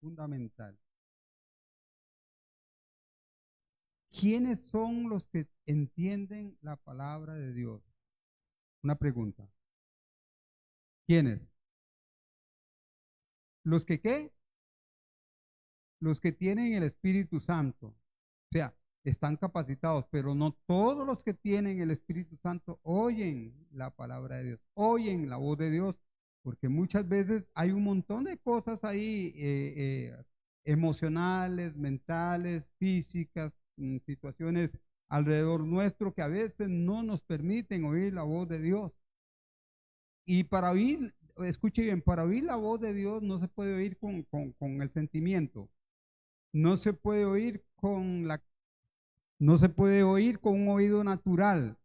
fundamental. ¿Quiénes son los que entienden la palabra de Dios? Una pregunta. ¿Quiénes? ¿Los que qué? Los que tienen el Espíritu Santo. O sea, están capacitados, pero no todos los que tienen el Espíritu Santo oyen la palabra de Dios, oyen la voz de Dios, porque muchas veces hay un montón de cosas ahí emocionales, mentales, físicas, situaciones alrededor nuestro que a veces no nos permiten oír la voz de Dios. Y para oír, escuche bien, para oír la voz de Dios no se puede oír con el sentimiento, no se puede oír no se puede oír con un oído natural.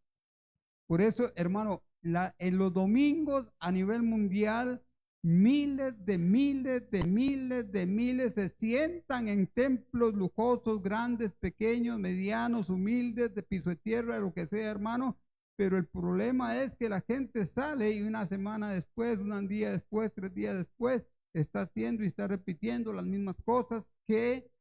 Por eso, hermano, en los domingos a nivel mundial, miles se sientan en templos lujosos, grandes, pequeños, medianos, humildes, de piso de tierra, de lo que sea, hermano. Pero el problema es que la gente sale y una semana después, un día después, 3 días después, está haciendo y está repitiendo las mismas cosas que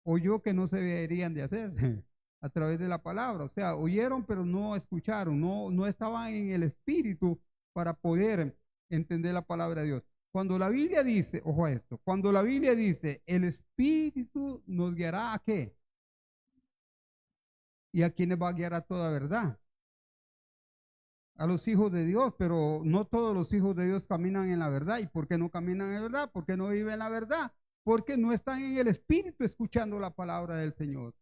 oyó que no se deberían de hacer a través de la palabra. O sea, oyeron pero no escucharon, no estaban en el espíritu para poder entender la palabra de Dios. Cuando la Biblia dice, ojo a esto, cuando la Biblia dice, el espíritu nos guiará a qué? ¿Y a quiénes va a guiar a toda verdad? A los hijos de Dios, pero no todos los hijos de Dios caminan en la verdad. ¿Y por qué no caminan en la verdad? ¿Por qué no viven la verdad? Porque no están en el espíritu escuchando la palabra del Señor.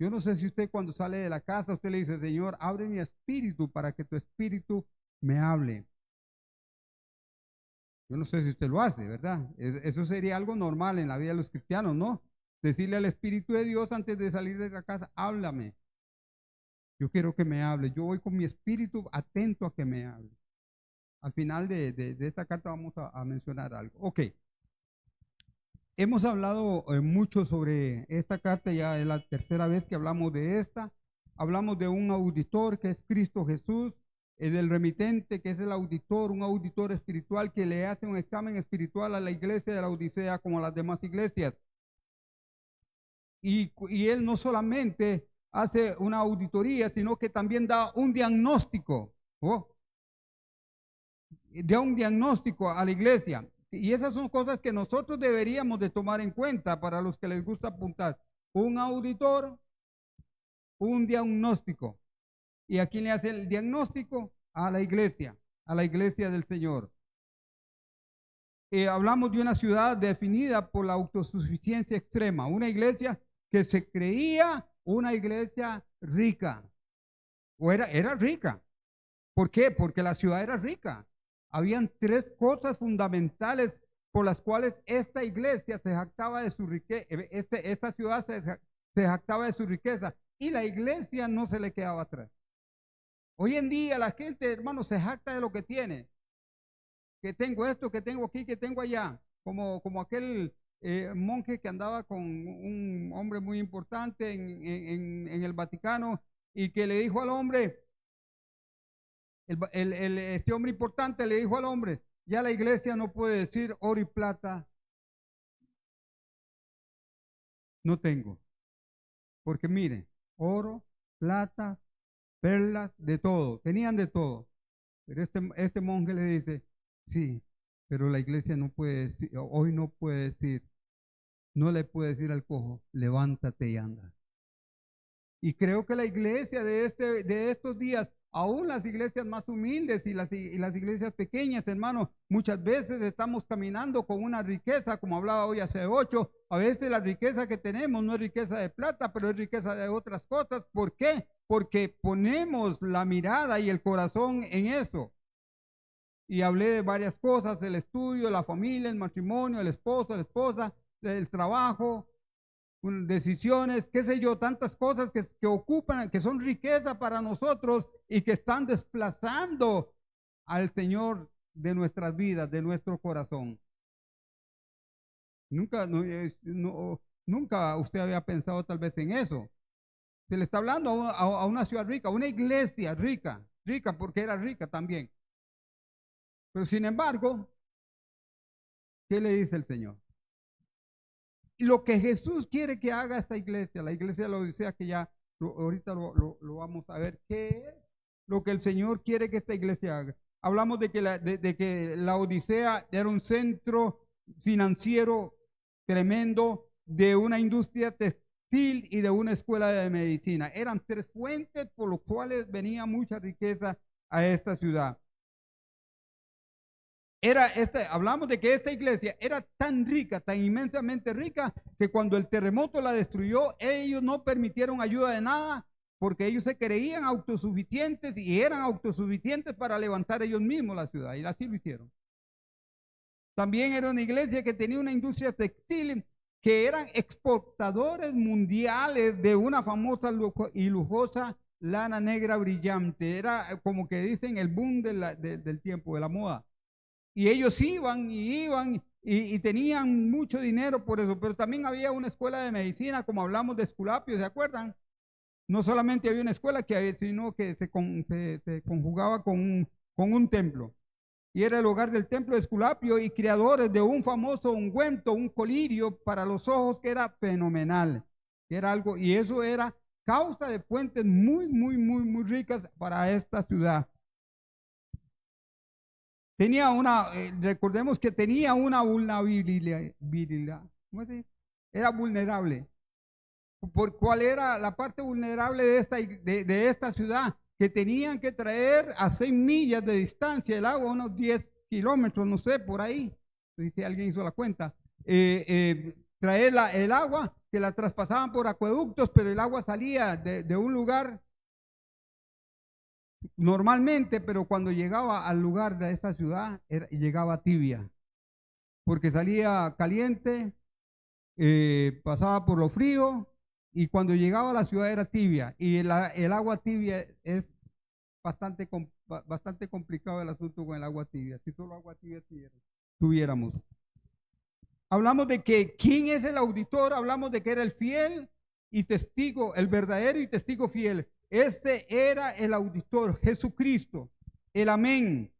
Yo no sé si usted cuando sale de la casa, usted le dice, Señor, abre mi espíritu para que tu espíritu me hable. Yo no sé si usted lo hace, ¿verdad? Eso sería algo normal en la vida de los cristianos, ¿no? Decirle al Espíritu de Dios antes de salir de la casa, háblame. Yo quiero que me hable. Yo voy con mi espíritu atento a que me hable. Al final de esta carta vamos a mencionar algo. Ok. Hemos hablado mucho sobre esta carta, ya es la tercera vez que hablamos de esta. Hablamos de un auditor que es Cristo Jesús, del remitente que es el auditor, un auditor espiritual que le hace un examen espiritual a la iglesia de la Odisea como a las demás iglesias. Y él no solamente hace una auditoría, sino que también da un diagnóstico. Da un diagnóstico a la iglesia. Y esas son cosas que nosotros deberíamos de tomar en cuenta para los que les gusta apuntar. Un auditor, un diagnóstico. ¿Y a quién le hace el diagnóstico? A la iglesia del Señor. Hablamos de una ciudad definida por la autosuficiencia extrema, una iglesia que se creía una iglesia rica, o era rica. ¿Por qué? Porque la ciudad era rica. Habían 3 cosas fundamentales por las cuales esta iglesia se jactaba de su riqueza, esta ciudad se jactaba de su riqueza, y la iglesia no se le quedaba atrás. Hoy en día la gente, hermano, se jacta de lo que tiene. Que tengo esto, que tengo aquí, que tengo allá. Como aquel monje que andaba con un hombre muy importante en el Vaticano y que le dijo al hombre, este hombre importante le dijo al hombre, ya la iglesia no puede decir oro y plata no tengo. Porque mire, oro, plata, perlas, de todo, tenían de todo. Pero este monje le dice, sí, pero la iglesia no puede decir, hoy no puede decir, no le puede decir al cojo, levántate y anda. Y creo que la iglesia de estos días, aún las iglesias más humildes y las iglesias pequeñas, hermano, muchas veces estamos caminando con una riqueza, como hablaba hoy hace 8, a veces la riqueza que tenemos no es riqueza de plata, pero es riqueza de otras cosas. ¿Por qué? Porque ponemos la mirada y el corazón en eso. Y hablé de varias cosas, el estudio, la familia, el matrimonio, el esposo, la esposa, el trabajo, decisiones, qué sé yo, tantas cosas que ocupan, que son riqueza para nosotros y que están desplazando al Señor de nuestras vidas, de nuestro corazón. Nunca usted había pensado tal vez en eso. Se le está hablando a una ciudad rica, a una iglesia rica, rica porque era rica también. Pero sin embargo, ¿qué le dice el Señor? lo que Jesús quiere que haga esta iglesia, la iglesia de la Odisea, que ya ahorita lo vamos a ver, ¿qué es lo que el Señor quiere que esta iglesia haga? Hablamos de que la Odisea era un centro financiero tremendo, de una industria textil y de una escuela de medicina. Eran tres fuentes por las cuales venía mucha riqueza a esta ciudad. Hablamos de que esta iglesia era tan rica, tan inmensamente rica, que cuando el terremoto la destruyó, ellos no permitieron ayuda de nada, porque ellos se creían autosuficientes y eran autosuficientes para levantar ellos mismos la ciudad, y así lo hicieron. También era una iglesia que tenía una industria textil, que eran exportadores mundiales de una famosa y lujosa lana negra brillante. Era como que dicen el boom del tiempo, de la moda. Y ellos iban y tenían mucho dinero por eso, pero también había una escuela de medicina, como hablamos de Esculapio, ¿se acuerdan? No solamente había una escuela, sino que se conjugaba con un templo. Y era el hogar del templo de Esculapio y creadores de un famoso ungüento, un colirio para los ojos que era fenomenal. Que era algo, y eso era causa de fuentes muy, muy, muy, muy ricas para esta ciudad. Recordemos que tenía una vulnerabilidad. ¿Cómo se dice? Era vulnerable. ¿Por cuál era la parte vulnerable de esta ciudad? Que tenían que traer a 6 millas de distancia el agua, unos 10 kilómetros, no sé, por ahí. Si alguien hizo la cuenta. Traer el agua, que la traspasaban por acueductos, pero el agua salía de un lugar normalmente, pero cuando llegaba al lugar de esta ciudad, llegaba tibia, porque salía caliente, pasaba por lo frío, y cuando llegaba a la ciudad era tibia, y el agua tibia es bastante complicado el asunto con el agua tibia, si solo agua tibia tuviéramos. Hablamos de que quién es el auditor, hablamos de que era el fiel y testigo, el verdadero y testigo fiel. Este era el auditor, Jesucristo, el amén,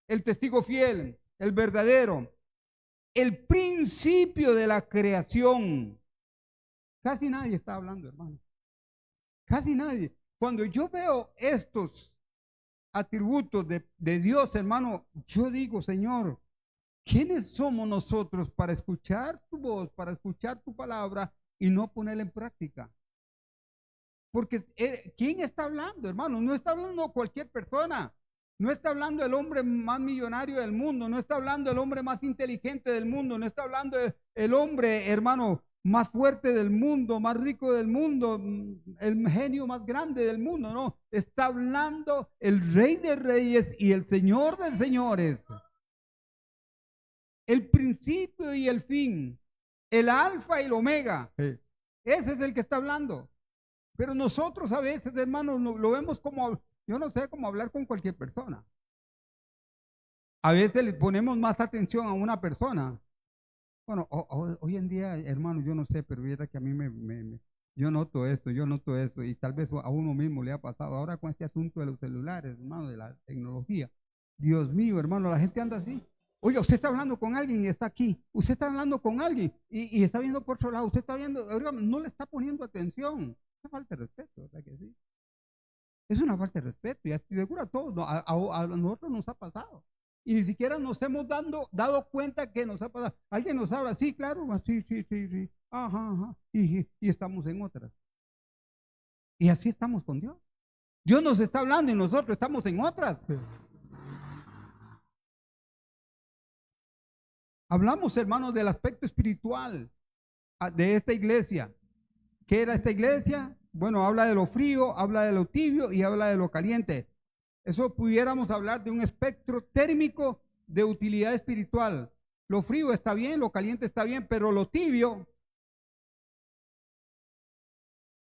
el testigo fiel, el verdadero, el principio de la creación. Casi nadie está hablando, hermano. Casi nadie. Cuando yo veo estos atributos de Dios, hermano, yo digo, Señor, ¿quiénes somos nosotros para escuchar tu voz, para escuchar tu palabra y no ponerla en práctica? Porque ¿quién está hablando, hermano? No está hablando cualquier persona. No está hablando el hombre más millonario del mundo. No está hablando el hombre más inteligente del mundo. No está hablando el hombre, hermano, más fuerte del mundo, más rico del mundo, el genio más grande del mundo. No, está hablando el Rey de Reyes y el Señor de Señores. El principio y el fin. El alfa y el omega. Sí. Ese es el que está hablando. Pero nosotros a veces, hermanos, lo vemos como, yo no sé, como hablar con cualquier persona. A veces le ponemos más atención a una persona. Bueno, hoy en día, hermano, yo no sé, pero fíjate que a mí yo noto esto, y tal vez a uno mismo le ha pasado. Ahora con este asunto de los celulares, hermano, de la tecnología. Dios mío, hermano, la gente anda así. Oye, usted está hablando con alguien y está aquí. Usted está hablando con alguien y está viendo por otro lado. Usted está viendo, no le está poniendo atención. Es una falta de respeto, ¿verdad que sí? Es una falta de respeto y seguro a todos, a nosotros nos ha pasado. Y ni siquiera nos hemos dado cuenta que nos ha pasado. Alguien nos habla, sí, claro, sí, ajá, y estamos en otras. Y así estamos con Dios. Dios nos está hablando y nosotros estamos en otras. Hablamos, hermanos, del aspecto espiritual de esta iglesia. ¿Qué era esta iglesia? Bueno, habla de lo frío, habla de lo tibio y habla de lo caliente. Eso pudiéramos hablar de un espectro térmico de utilidad espiritual. Lo frío está bien, lo caliente está bien, pero lo tibio,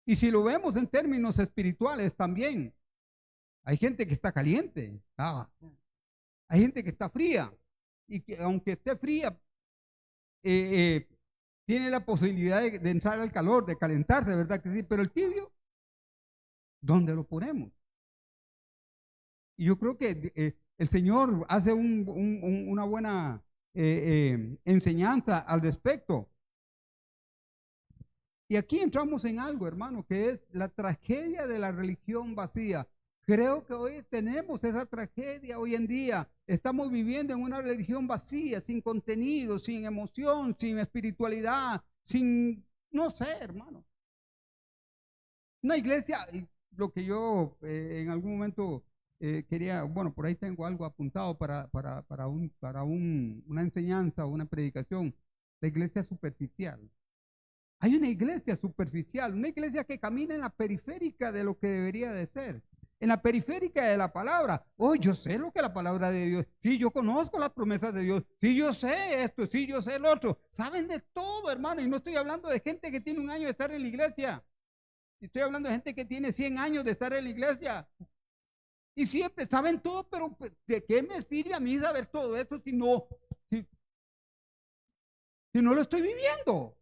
y si lo vemos en términos espirituales también, hay gente que está caliente, hay gente que está fría, y que aunque esté fría, tiene la posibilidad de entrar al calor, de calentarse, ¿verdad que sí? Pero el tibio, ¿dónde lo ponemos? Y yo creo que el Señor hace una buena enseñanza al respecto. Y aquí entramos en algo, hermano, que es la tragedia de la religión vacía. Creo que hoy tenemos esa tragedia hoy en día. Estamos viviendo en una religión vacía, sin contenido, sin emoción, sin espiritualidad, sin, no sé, hermano. Una iglesia, lo que yo en algún momento quería, bueno, por ahí tengo algo apuntado una enseñanza o una predicación. La iglesia superficial. Hay una iglesia superficial, una iglesia que camina en la periférica de lo que debería de ser, en la periférica de la palabra. Oh, yo sé lo que es la palabra de Dios. Sí, yo conozco las promesas de Dios. Sí, yo sé esto. Sí, yo sé el otro. Saben de todo, hermano. Y no estoy hablando de gente que tiene un año de estar en la iglesia. Estoy hablando de gente que tiene 100 años de estar en la iglesia. Y siempre saben todo, pero ¿de qué me sirve a mí saber todo esto si no lo estoy viviendo?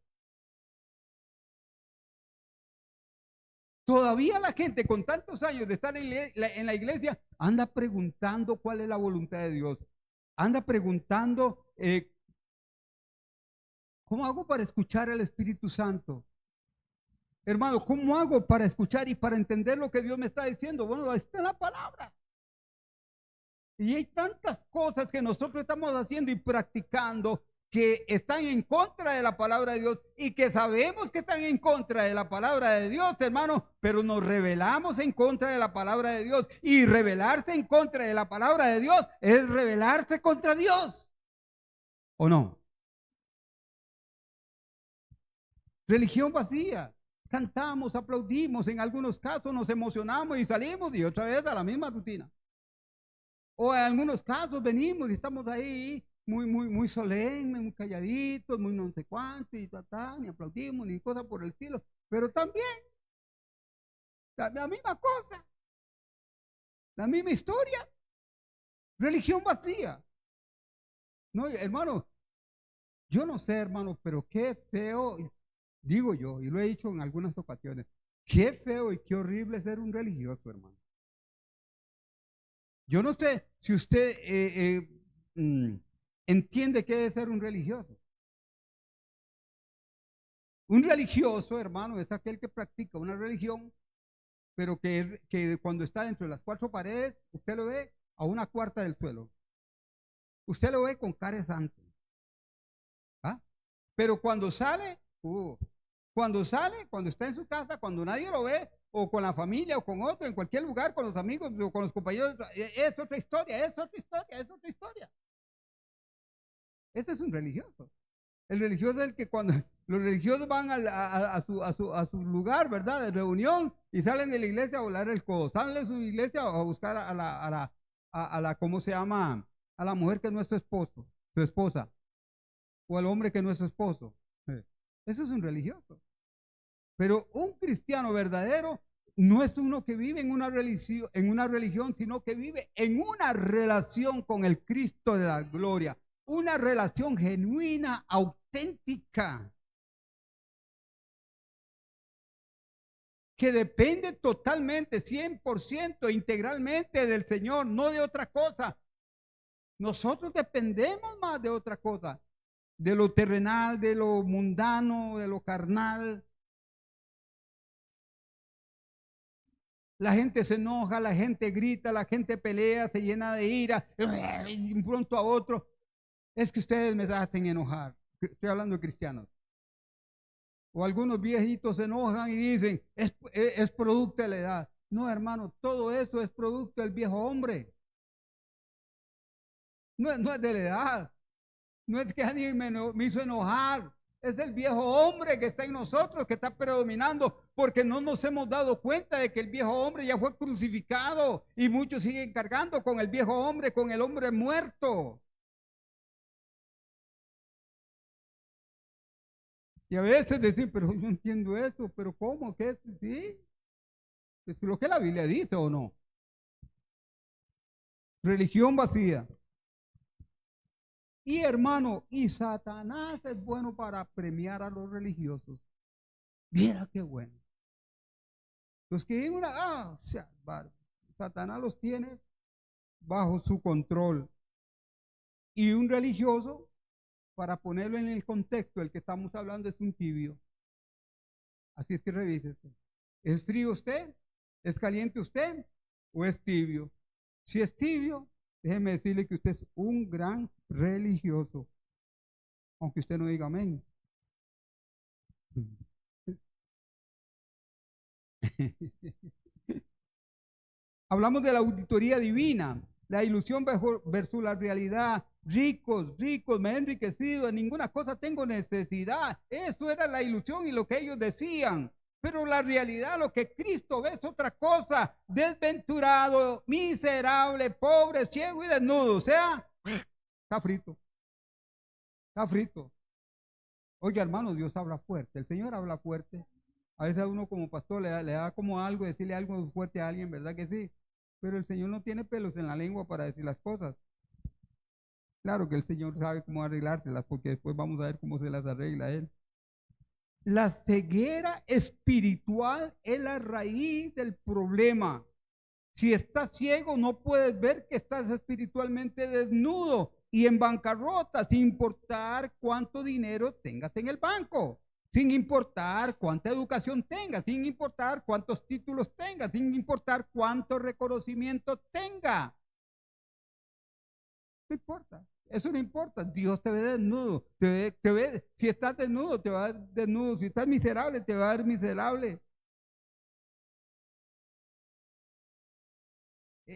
Todavía la gente con tantos años de estar en la iglesia anda preguntando cuál es la voluntad de Dios. Anda preguntando, ¿cómo hago para escuchar al Espíritu Santo? Hermano, ¿cómo hago para escuchar y para entender lo que Dios me está diciendo? Bueno, ahí está la palabra. Y hay tantas cosas que nosotros estamos haciendo y practicando que están en contra de la palabra de Dios y que sabemos que están en contra de la palabra de Dios, hermano, pero nos rebelamos en contra de la palabra de Dios. Y rebelarse en contra de la palabra de Dios es rebelarse contra Dios. ¿O no? Religión vacía. Cantamos, aplaudimos, en algunos casos nos emocionamos y salimos y otra vez a la misma rutina. O en algunos casos venimos y estamos ahí muy solemnes, muy calladitos, muy no sé cuánto, y ni aplaudimos, ni cosas por el estilo. Pero también la misma cosa, la misma historia, religión vacía. No, hermano, yo no sé, hermano, pero qué feo, digo yo, y lo he dicho en algunas ocasiones, qué feo y qué horrible ser un religioso, hermano. Yo no sé si usted entiende qué es ser un religioso. Un religioso, hermano, es aquel que practica una religión, pero que cuando está dentro de las cuatro paredes, usted lo ve a una cuarta del suelo. Usted lo ve con cara de santo. ¿Ah? Pero cuando está en su casa, cuando nadie lo ve, o con la familia, o con otro, en cualquier lugar, con los amigos, o con los compañeros, es otra historia, es otra historia, es otra historia. Ese es un religioso. El religioso es el que cuando los religiosos van a su lugar, ¿verdad? De reunión y salen de la iglesia a volar el codo. Salen de su iglesia a buscar ¿cómo se llama? A la mujer que no es su esposa, o al hombre que no es su esposo. Eso es un religioso. Pero un cristiano verdadero no es uno que vive en una religión, sino que vive en una relación con el Cristo de la gloria. Una relación genuina, auténtica, que depende totalmente, 100%, integralmente del Señor, no de otra cosa. Nosotros dependemos más de otra cosa, de lo terrenal, de lo mundano, de lo carnal. La gente se enoja, la gente grita, la gente pelea, se llena de ira, y de un pronto a otro. Es que ustedes me hacen enojar. Estoy hablando de cristianos. O algunos viejitos se enojan y dicen, es producto de la edad. No, hermano, todo eso es producto del viejo hombre. No es de la edad. No es que alguien me hizo enojar. Es el viejo hombre que está en nosotros, que está predominando, porque no nos hemos dado cuenta de que el viejo hombre ya fue crucificado y muchos siguen cargando con el viejo hombre, con el hombre muerto. Y a veces decir, pero yo no entiendo esto, pero ¿cómo? ¿Qué es? Sí, es lo que la Biblia dice o no. Religión vacía. Y hermano, y Satanás es bueno para premiar a los religiosos. Mira qué bueno. Los que viven o sea, Satanás los tiene bajo su control. Y un religioso, para ponerlo en el contexto del que estamos hablando, es un tibio. Así es que revísese. ¿Es frío usted? ¿Es caliente usted? ¿O es tibio? Si es tibio, déjeme decirle que usted es un gran religioso, aunque usted no diga amén. Hablamos de la auditoría divina, la ilusión versus la realidad. Ricos, ricos, me he enriquecido, en ninguna cosa tengo necesidad. Eso era la ilusión y lo que ellos decían. Pero la realidad, lo que Cristo ve es otra cosa. Desventurado, miserable, pobre, ciego y desnudo. O sea, está frito, está frito. Oye, hermano, Dios habla fuerte, el Señor habla fuerte. A veces a uno como pastor le da como algo, decirle algo fuerte a alguien, ¿verdad que sí? Pero el Señor no tiene pelos en la lengua para decir las cosas. Claro que el Señor sabe cómo arreglárselas, porque después vamos a ver cómo se las arregla Él. La ceguera espiritual es la raíz del problema. Si estás ciego, no puedes ver que estás espiritualmente desnudo y en bancarrota, sin importar cuánto dinero tengas en el banco, sin importar cuánta educación tengas, sin importar cuántos títulos tengas, sin importar cuánto reconocimiento tenga. No importa. Eso no importa. Dios te ve desnudo. Si estás desnudo, te va a ver desnudo. Si estás miserable, te va a ver miserable.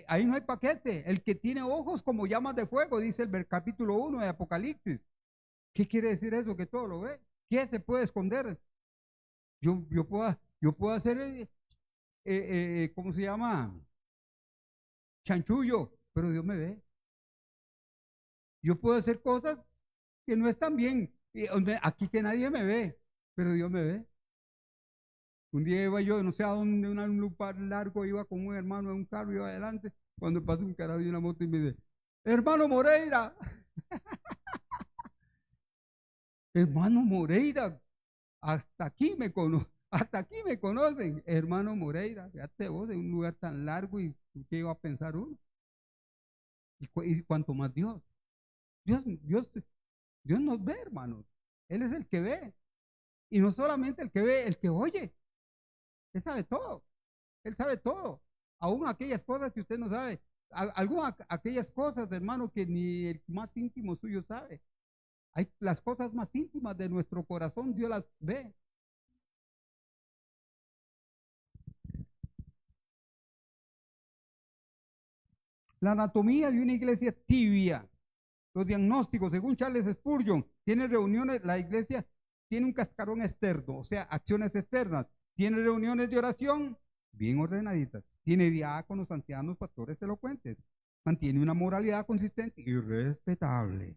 Ahí no hay paquete. El que tiene ojos como llamas de fuego, dice el capítulo 1 de Apocalipsis. ¿Qué quiere decir eso? Que todo lo ve. ¿Qué se puede esconder? Yo puedo hacer, ¿cómo se llama? Chanchullo, pero Dios me ve. Yo puedo hacer cosas que no están bien. Aquí que nadie me ve, pero Dios me ve. Un día iba yo, no sé a dónde, un lugar largo, iba con un hermano en un carro, iba adelante, cuando pasa un carajo y una moto y me dice, hermano Moreira, hermano Moreira, hasta aquí me conocen, hermano Moreira, fíjate vos, en un lugar tan largo y qué iba a pensar uno. Y cuanto más Dios nos ve, hermanos. Él es el que ve. Y no solamente el que ve, el que oye. Él sabe todo. Él sabe todo. Aún aquellas cosas que usted no sabe. Algunas aquellas cosas, hermano, que ni el más íntimo suyo sabe. Hay las cosas más íntimas de nuestro corazón, Dios las ve. La anatomía de una iglesia tibia. Los diagnósticos, según Charles Spurgeon, tiene reuniones, la iglesia tiene un cascarón externo, o sea, acciones externas. Tiene reuniones de oración bien ordenaditas. Tiene diáconos, ancianos, pastores elocuentes. Mantiene una moralidad consistente y respetable.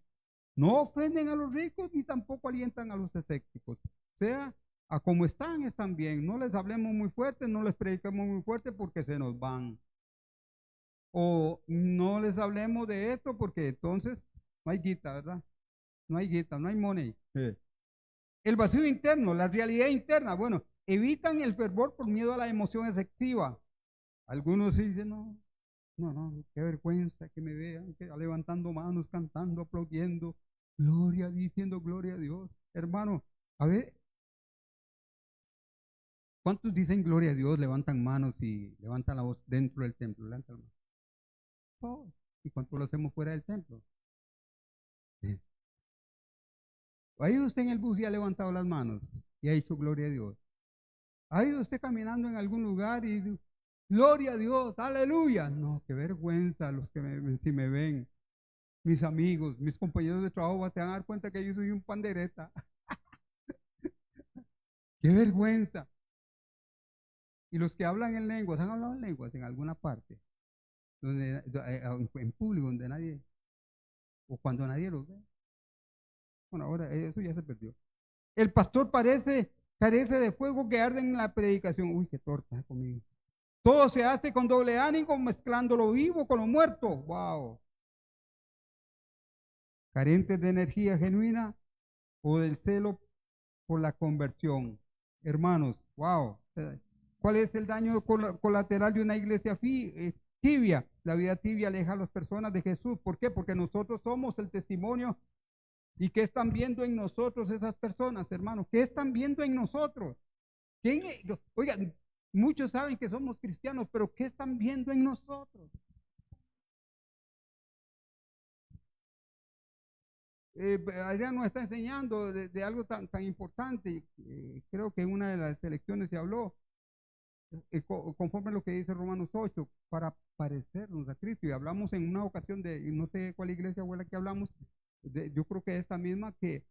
No ofenden a los ricos ni tampoco alientan a los escépticos. O sea, a como están bien. No les hablemos muy fuerte, no les prediquemos muy fuerte porque se nos van. O no les hablemos de esto porque entonces no hay guita, ¿verdad? No hay guita, no hay money. El vacío interno, la realidad interna, bueno, evitan el fervor por miedo a la emoción excesiva. Algunos dicen, no, qué vergüenza que me vean, que levantando manos, cantando, aplaudiendo, diciendo gloria a Dios. Hermano, a ver, ¿cuántos dicen gloria a Dios, levantan manos y levantan la voz dentro del templo? Levantan la mano. Oh, ¿y cuánto lo hacemos fuera del templo? ¿Ha ido usted en el bus y ha levantado las manos y ha dicho gloria a Dios? ¿Ha ido usted caminando en algún lugar y gloria a Dios, aleluya? No, qué vergüenza los que si me ven, mis amigos, mis compañeros de trabajo, se van a dar cuenta que yo soy un pandereta. Qué vergüenza. Y los que hablan en lenguas, ¿han hablado en lenguas en alguna parte? En público, donde nadie, o cuando nadie los ve. Bueno, ahora eso ya se perdió. El pastor carece de fuego que arde en la predicación. Uy, qué torta conmigo. Todo se hace con doble ánimo, mezclando lo vivo con lo muerto. Wow. Carentes de energía genuina o del celo por la conversión. Hermanos, wow. ¿Cuál es el daño colateral de una iglesia tibia? La vida tibia aleja a las personas de Jesús. ¿Por qué? Porque nosotros somos el testimonio. ¿Y qué están viendo en nosotros esas personas, hermanos? ¿Qué están viendo en nosotros? Oigan, muchos saben que somos cristianos, pero ¿qué están viendo en nosotros? Adrián nos está enseñando de algo tan importante. Creo que en una de las elecciones se habló, conforme a lo que dice Romanos 8, para parecernos a Cristo. Y hablamos en una ocasión de, no sé cuál iglesia fue la que hablamos, yo creo que esta misma, que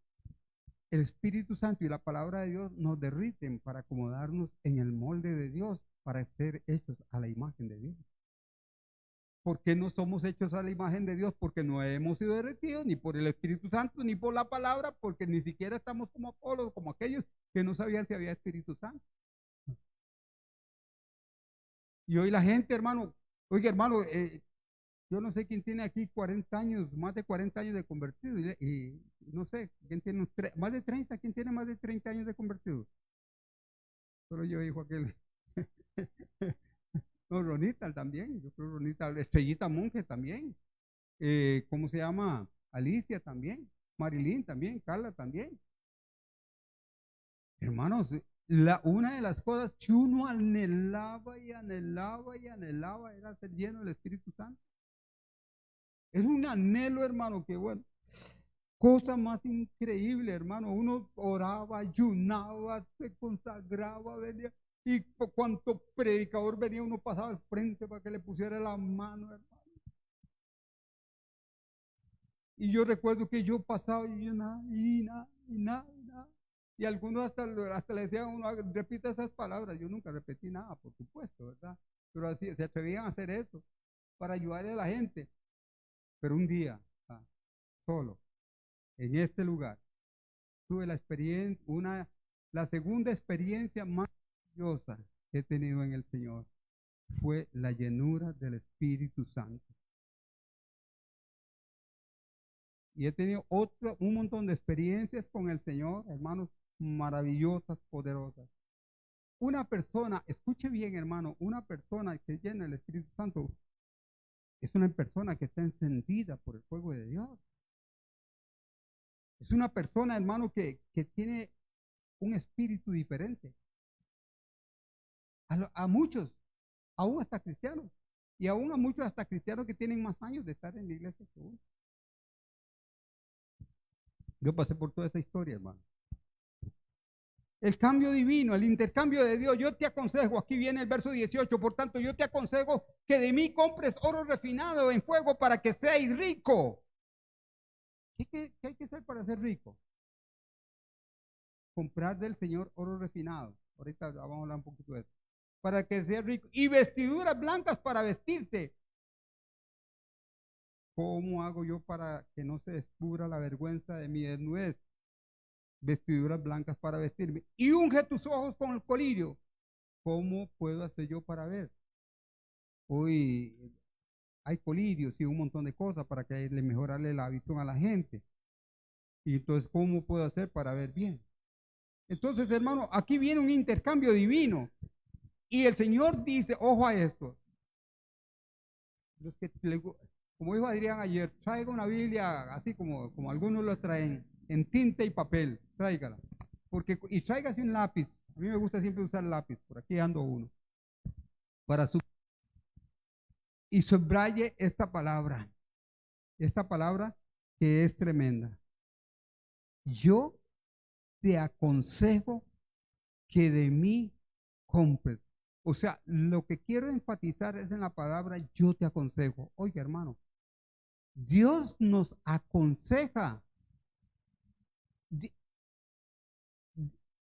el Espíritu Santo y la palabra de Dios nos derriten para acomodarnos en el molde de Dios, para ser hechos a la imagen de Dios. ¿Por qué no somos hechos a la imagen de Dios? Porque no hemos sido derretidos ni por el Espíritu Santo ni por la palabra, porque ni siquiera estamos como Apolos, como aquellos que no sabían si había Espíritu Santo. Y hoy la gente, hermano, oiga, hermano, yo no sé quién tiene aquí 40 años, más de 40 años de convertido, y no sé, quién tiene más de 30, quién tiene más de 30 años de convertido. Solo yo, dijo aquel. No, Ronita también, yo creo Ronita, Estrellita Monje también. ¿Cómo se llama? Alicia también, Marilyn también, Carla también. Hermanos, una de las cosas que uno anhelaba y anhelaba y anhelaba era ser lleno del Espíritu Santo. Es un anhelo, hermano, que bueno, cosa más increíble, hermano. Uno oraba, ayunaba, se consagraba, venía, y por cuanto predicador venía, uno pasaba al frente para que le pusiera la mano, hermano. Y yo recuerdo que yo pasaba y yo nada, y nada, y nada, y nada. Y algunos hasta le decían a uno, repita esas palabras. Yo nunca repetí nada, por supuesto, ¿verdad? Pero así se atrevían a hacer eso para ayudarle a la gente. Pero un día, solo, en este lugar, tuve la experiencia, la segunda experiencia más maravillosa que he tenido en el Señor fue la llenura del Espíritu Santo. Y he tenido un montón de experiencias con el Señor, hermanos, maravillosas, poderosas. Una persona, escuche bien, hermano, una persona que llena el Espíritu Santo es una persona que está encendida por el fuego de Dios. Es una persona, hermano, que tiene un espíritu diferente. A muchos, aún hasta cristianos, y aún a muchos hasta cristianos que tienen más años de estar en la iglesia que uno. Yo pasé por toda esa historia, hermano. El cambio divino, el intercambio de Dios. Yo te aconsejo, aquí viene el verso 18, por tanto yo te aconsejo que de mí compres oro refinado en fuego para que seáis rico. ¿Qué hay que hacer para ser rico? Comprar del Señor oro refinado. Ahorita vamos a hablar un poquito de eso. Para que seas rico. Y vestiduras blancas para vestirte. ¿Cómo hago yo para que no se descubra la vergüenza de mi desnudez? Vestiduras blancas para vestirme. Y unge tus ojos con el colirio. ¿Cómo puedo hacer yo para ver? Hoy hay colirios y un montón de cosas para que le mejorarle la visión a la gente. Y entonces, ¿cómo puedo hacer para ver bien? Entonces, hermano, aquí viene un intercambio divino. Y el Señor dice, ojo a esto. Los que como dijo Adrián ayer, traiga una Biblia así como algunos lo traen, en tinta y papel, tráigala. Y tráigase un lápiz. A mí me gusta siempre usar lápiz, por aquí ando uno. Y subraye esta palabra que es tremenda. Yo te aconsejo que de mí compres. O sea, lo que quiero enfatizar es en la palabra yo te aconsejo. Oiga, hermano, Dios nos aconseja.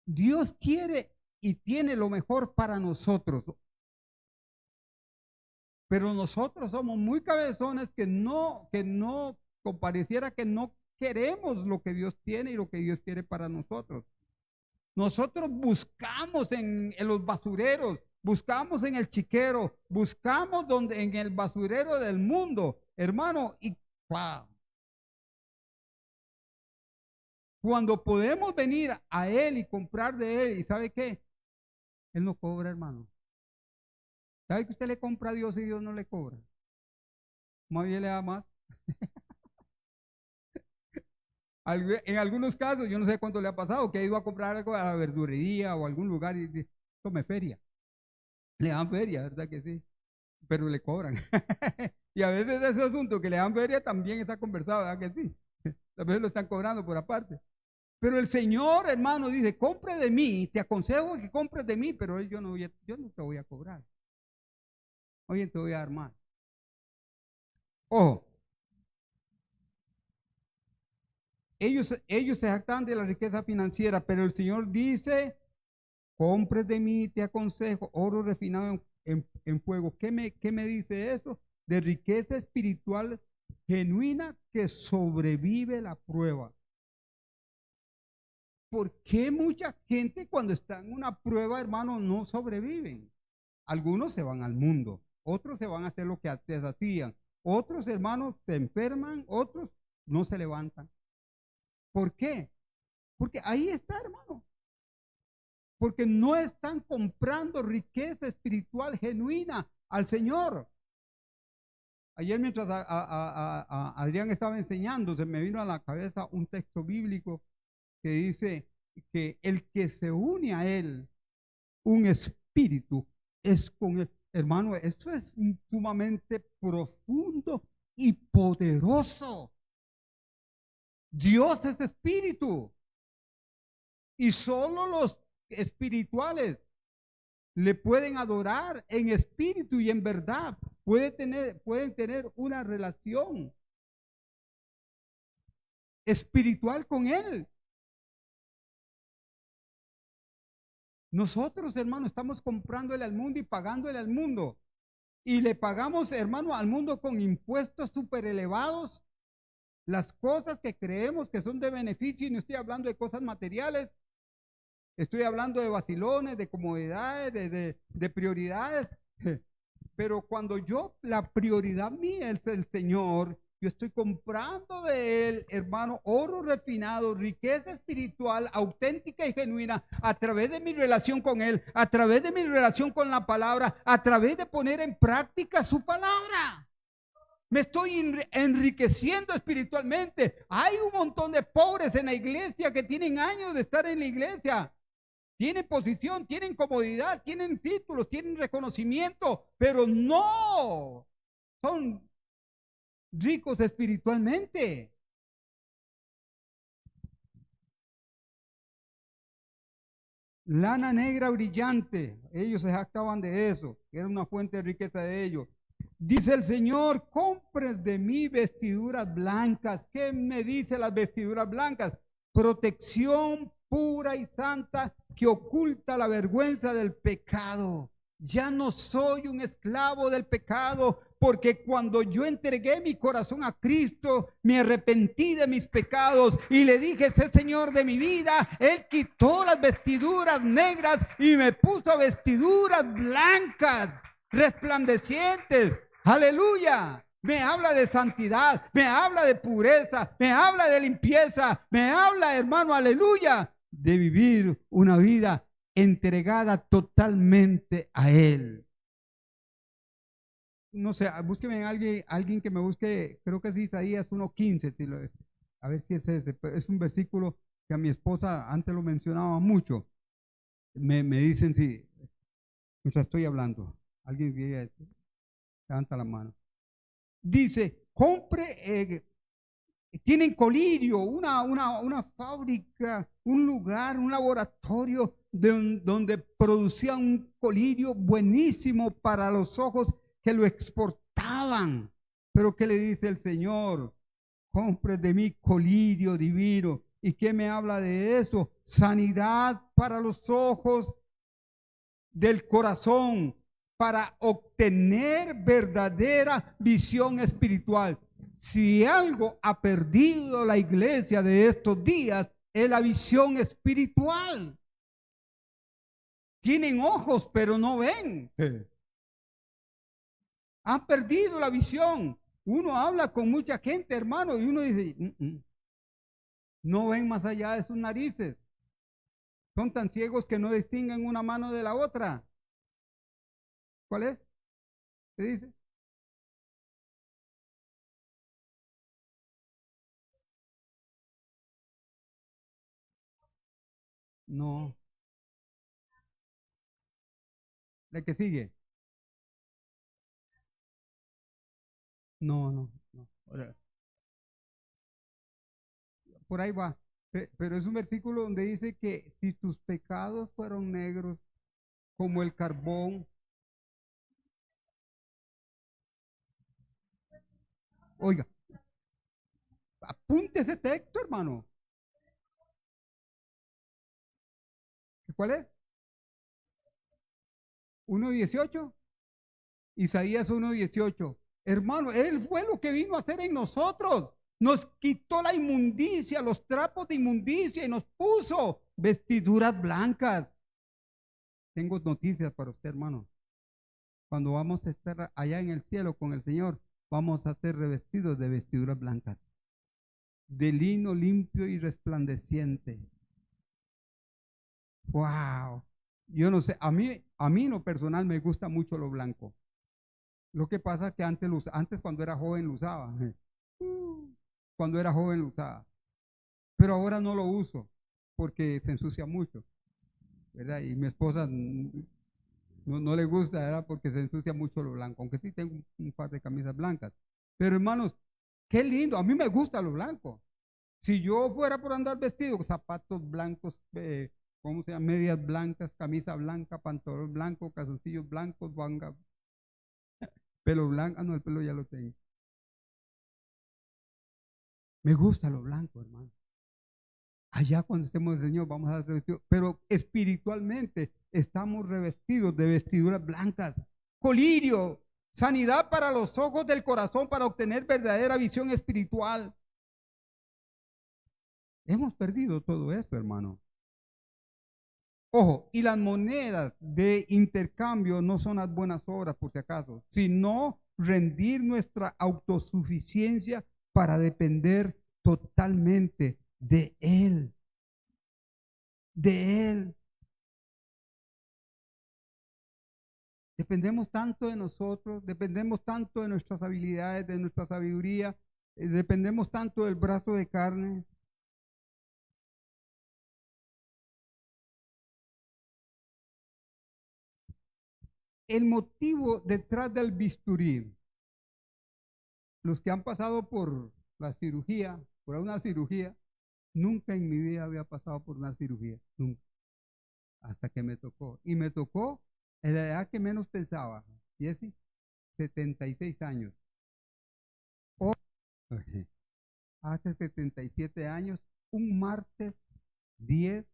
Dios quiere y tiene lo mejor para nosotros. Pero nosotros somos muy cabezones que no pareciera que no queremos lo que Dios tiene y lo que Dios quiere para nosotros. Nosotros buscamos en los basureros, buscamos en el chiquero, buscamos en el basurero del mundo, hermano, y wow. Cuando podemos venir a Él y comprar de Él, ¿y sabe qué? Él no cobra, hermano. ¿Sabe que usted le compra a Dios y Dios no le cobra? Más bien le da más. En algunos casos, yo no sé cuánto le ha pasado, que ha ido a comprar algo a la verdurería o a algún lugar y dice, tome feria. Le dan feria, ¿verdad que sí? Pero le cobran. Y a veces ese asunto que le dan feria también está conversado, ¿verdad que sí? A veces lo están cobrando por aparte. Pero el Señor, hermano, dice, compre de mí, te aconsejo que compres de mí, pero yo no te voy a cobrar. Oye, te voy a dar más. Ojo, ellos se jactan de la riqueza financiera, pero el Señor dice, compres de mí, te aconsejo, oro refinado en fuego. ¿Qué me dice eso? De riqueza espiritual genuina que sobrevive la prueba. ¿Por qué mucha gente cuando está en una prueba, hermano, no sobreviven? Algunos se van al mundo, otros se van a hacer lo que antes hacían, otros hermanos se enferman, otros no se levantan. ¿Por qué? Porque ahí está, hermano. Porque no están comprando riqueza espiritual genuina al Señor. Ayer mientras Adrián estaba enseñando, se me vino a la cabeza un texto bíblico que dice que el que se une a Él, un espíritu, es con Él. Hermano, esto es sumamente profundo y poderoso. Dios es espíritu y solo los espirituales le pueden adorar en espíritu y en verdad. Pueden tener una relación espiritual con Él. Nosotros, hermano, estamos comprándole al mundo y pagándole al mundo. Y le pagamos, hermano, al mundo con impuestos súper elevados. Las cosas que creemos que son de beneficio, y no estoy hablando de cosas materiales, estoy hablando de vacilones, de comodidades, de prioridades. Pero cuando la prioridad mía es el Señor, yo estoy comprando de Él, hermano, oro refinado, riqueza espiritual, auténtica y genuina, a través de mi relación con Él, a través de mi relación con la palabra, a través de poner en práctica su palabra. Me estoy enriqueciendo espiritualmente. Hay un montón de pobres en la iglesia que tienen años de estar en la iglesia. Tienen posición, tienen comodidad, tienen títulos, tienen reconocimiento, pero no son ricos espiritualmente. Lana negra brillante, ellos se jactaban de eso, que era una fuente de riqueza de ellos. Dice el Señor, compren de mí vestiduras blancas. ¿Qué me dice las vestiduras blancas? Protección pura y santa que oculta la vergüenza del pecado. Ya no soy un esclavo del pecado, porque cuando yo entregué mi corazón a Cristo, me arrepentí de mis pecados y le dije, sé Señor de mi vida. Él quitó las vestiduras negras y me puso vestiduras blancas, resplandecientes. Aleluya. Me habla de santidad, me habla de pureza, me habla de limpieza, me habla, hermano, aleluya, de vivir una vida entregada totalmente a Él. No sé, búsqueme alguien que me busque, creo que es Isaías 1:15, a ver si es ese, es un versículo que a mi esposa antes lo mencionaba mucho. Me dicen si, mientras estoy hablando, alguien diga, levanta la mano. Dice, tienen colirio, una fábrica, un lugar, un laboratorio donde producían un colirio buenísimo para los ojos que lo exportaban. Pero ¿qué le dice el Señor? Compre de mí colirio divino. ¿Y qué me habla de eso? Sanidad para los ojos del corazón, para obtener verdadera visión espiritual. Si algo ha perdido la iglesia de estos días, es la visión espiritual. Tienen ojos, pero no ven. Han perdido la visión. Uno habla con mucha gente, hermano, y uno dice, no ven más allá de sus narices. Son tan ciegos que no distinguen una mano de la otra. ¿Cuál es? ¿Qué dice? No, la que sigue. No, no, no. Por ahí va. Pero es un versículo donde dice que si tus pecados fueron negros como el carbón, oiga, apunte ese texto, hermano. ¿Cuál es? 1:18. Isaías 1:18. Hermano, Él fue lo que vino a hacer en nosotros. Nos quitó la inmundicia, los trapos de inmundicia y nos puso vestiduras blancas. Tengo noticias para usted, hermano. Cuando vamos a estar allá en el cielo con el Señor, vamos a ser revestidos de vestiduras blancas, de lino limpio y resplandeciente. Wow. Yo no sé, a mí en lo personal me gusta mucho lo blanco. Lo que pasa es que antes cuando era joven lo usaba. Cuando era joven lo usaba. Pero ahora no lo uso porque se ensucia mucho, ¿verdad? Y mi esposa no le gusta, ¿verdad? Porque se ensucia mucho lo blanco, aunque sí tengo un par de camisas blancas. Pero hermanos, qué lindo, a mí me gusta lo blanco. Si yo fuera por andar vestido, zapatos blancos, ¿cómo se llama? Medias blancas, camisa blanca, pantalón blanco, calzoncillos blancos, pelo blanco, no, el pelo ya lo tengo. Me gusta lo blanco, hermano. Allá cuando estemos en el Señor vamos a estar revestidos, pero espiritualmente estamos revestidos de vestiduras blancas, colirio, sanidad para los ojos del corazón para obtener verdadera visión espiritual. Hemos perdido todo esto, hermano. Ojo, y las monedas de intercambio no son las buenas obras, por si acaso, sino rendir nuestra autosuficiencia para depender totalmente de Él, de Él. Dependemos tanto de nosotros, dependemos tanto de nuestras habilidades, de nuestra sabiduría, dependemos tanto del brazo de carne. El motivo detrás del bisturí, los que han pasado por la cirugía, por una cirugía, nunca en mi vida había pasado por una cirugía, nunca, hasta que me tocó. Y me tocó en la edad que menos pensaba, y es 76 años. O, hace 77 años, un martes 10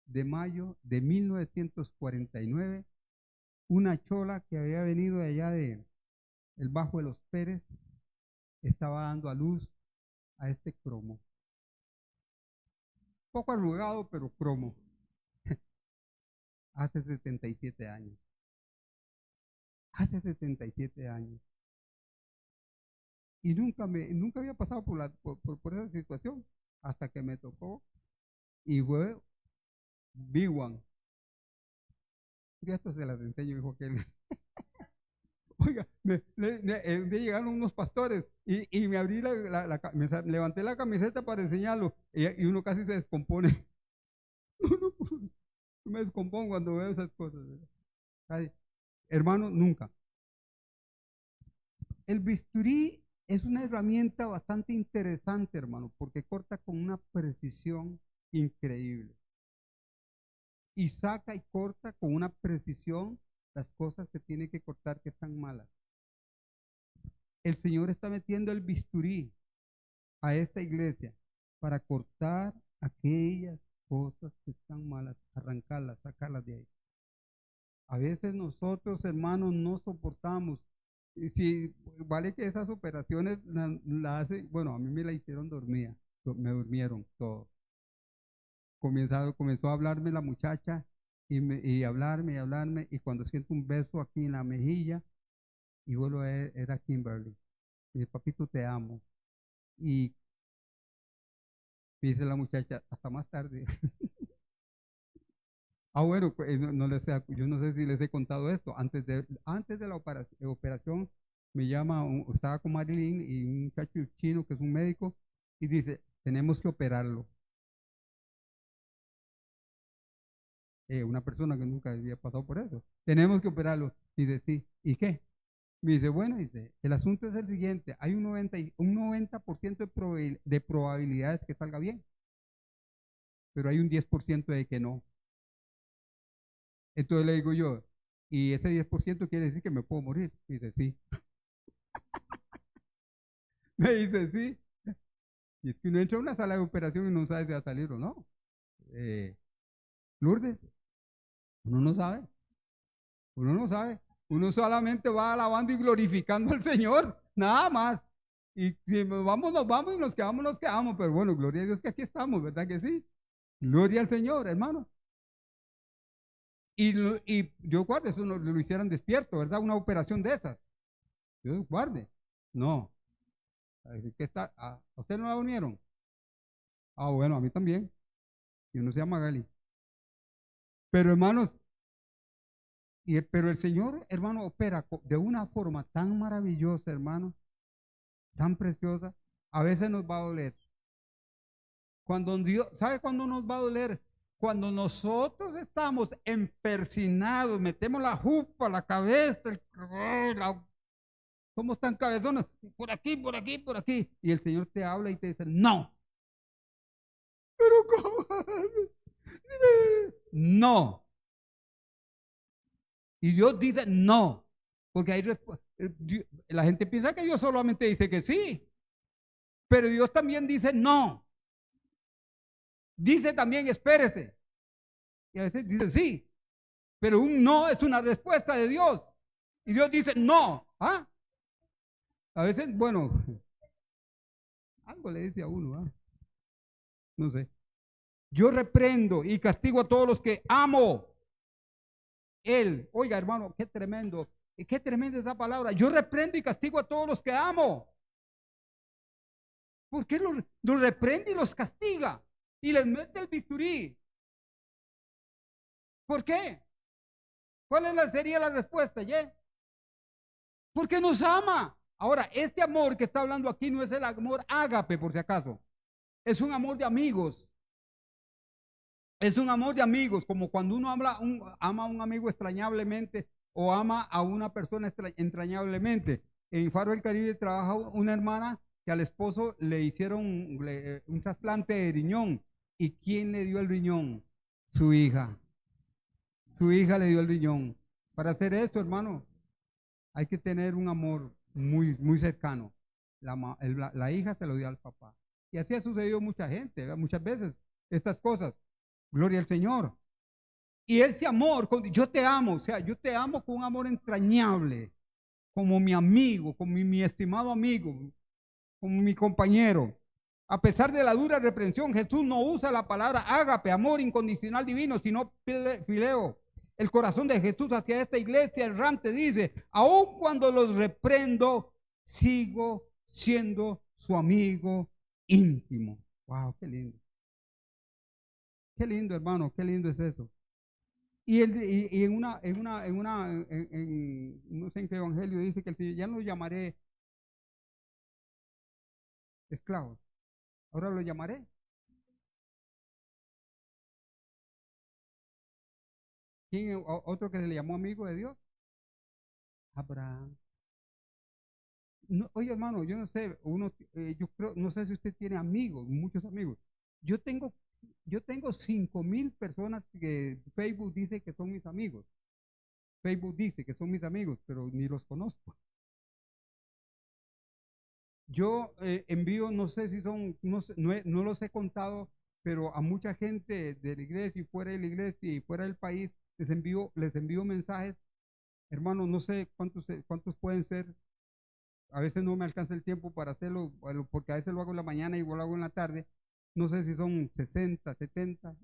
de mayo de 1949, una chola que había venido de allá de el Bajo de los Pérez estaba dando a luz a este cromo. Poco arrugado, pero cromo. Hace 77 años. Hace 77 años. Y nunca había pasado por esa situación hasta que me tocó y fue Big One. Y esto se las enseño, dijo que oiga, un día llegaron unos pastores y me abrí levanté la camiseta para enseñarlo y uno casi se descompone. No, me descompongo cuando veo esas cosas. Hermano, nunca. El bisturí es una herramienta bastante interesante, hermano, porque corta con una precisión increíble. Y saca y corta con una precisión las cosas que tiene que cortar que están malas. El Señor está metiendo el bisturí a esta iglesia para cortar aquellas cosas que están malas, arrancarlas, sacarlas de ahí. A veces nosotros, hermanos, no soportamos. Y si vale que esas operaciones la hacen, bueno, a mí me la hicieron dormida, me durmieron todo. Comenzó a hablarme la muchacha y hablarme, y cuando siento un beso aquí en la mejilla, y vuelvo a ver, era Kimberly. Y dice, papito, te amo. Y me dice la muchacha, hasta más tarde. Bueno, pues, yo no sé si les he contado esto. Antes de la operación me llama, estaba con Marilyn y un muchacho chino que es un médico y dice, tenemos que operarlo. una persona que nunca había pasado por eso. Tenemos que operarlo. Dice, sí. ¿Y qué? Me dice, bueno, dice, el asunto es el siguiente. Hay un 90% de probabilidades que salga bien, pero hay un 10% de que no. Entonces le digo yo, y ese 10% quiere decir que me puedo morir. Me dice, sí. Me dice, sí. Y es que uno entra a una sala de operación y no sabe si va a salir o no. Eh, Lourdes, uno no sabe. Uno no sabe. Uno solamente va alabando y glorificando al Señor, nada más. Y si nos vamos y nos quedamos. Pero bueno, gloria a Dios que aquí estamos, ¿verdad que sí? Gloria al Señor, hermano. Y Dios guarde, eso no, lo hicieran despierto, ¿verdad? Una operación de esas. Dios guarde. No. ¿Qué está? ¿A usted no la unieron? Ah, bueno, a mí también. Y uno se llama Gali. Pero hermanos, pero el Señor, hermano, opera de una forma tan maravillosa, hermano, tan preciosa. A veces nos va a doler. Cuando Dios, ¿sabe cuándo nos va a doler? Cuando nosotros estamos empersinados, metemos la jupa, la cabeza, somos tan cabezones, por aquí, por aquí, por aquí. Y el Señor te habla y te dice, no. Pero ¿cómo? No. Y Dios dice no. Porque hay la gente piensa que Dios solamente dice que sí. Pero Dios también dice no. Dice también espérese. Y a veces dice sí. Pero un no es una respuesta de Dios. Y Dios dice no. ¿Ah? A veces, bueno, algo le dice a uno. ¿Ah? No sé. Yo reprendo y castigo a todos los que amo. Él, oiga hermano, qué tremendo. Qué tremenda esa palabra. Yo reprendo y castigo a todos los que amo. ¿Por qué los reprende y los castiga? Y les mete el bisturí. ¿Por qué? Sería la respuesta? ¿Yeah? Porque nos ama. Ahora, este amor que está hablando aquí no es el amor ágape, por si acaso. Es un amor de amigos. Es un amor de amigos, como cuando uno ama a un amigo extrañablemente o ama a una persona entrañablemente. En Faro del Caribe trabaja una hermana que al esposo le hicieron un trasplante de riñón. ¿Y quién le dio el riñón? Su hija. Su hija le dio el riñón. Para hacer esto, hermano, hay que tener un amor muy, muy cercano. La hija se lo dio al papá. Y así ha sucedido mucha gente, ¿verdad? Muchas veces, estas cosas. Gloria al Señor. Y ese amor, yo te amo, o sea, yo te amo con un amor entrañable, como mi amigo, como mi estimado amigo, como mi compañero. A pesar de la dura reprensión, Jesús no usa la palabra ágape, amor incondicional divino, sino fileo. El corazón de Jesús hacia esta iglesia errante dice, aun cuando los reprendo, sigo siendo su amigo íntimo. Wow, qué lindo. Qué lindo, hermano, qué lindo es eso. Y no sé en qué evangelio dice que el Señor ya no los llamaré esclavos, ahora los llamaré. ¿Quién otro que se le llamó amigo de Dios? Abraham. No, oye, hermano, yo no sé, yo creo, no sé si usted tiene amigos, muchos amigos. Yo tengo, yo tengo 5,000 personas que Facebook dice que son mis amigos. Facebook dice que son mis amigos, pero ni los conozco. Yo envío, no sé si son, no los he contado, pero a mucha gente de la iglesia y fuera de la iglesia y fuera del país les envío mensajes. Hermano, no sé cuántos pueden ser. A veces no me alcanza el tiempo para hacerlo, porque a veces lo hago en la mañana y lo hago en la tarde. No sé si son 60, 70,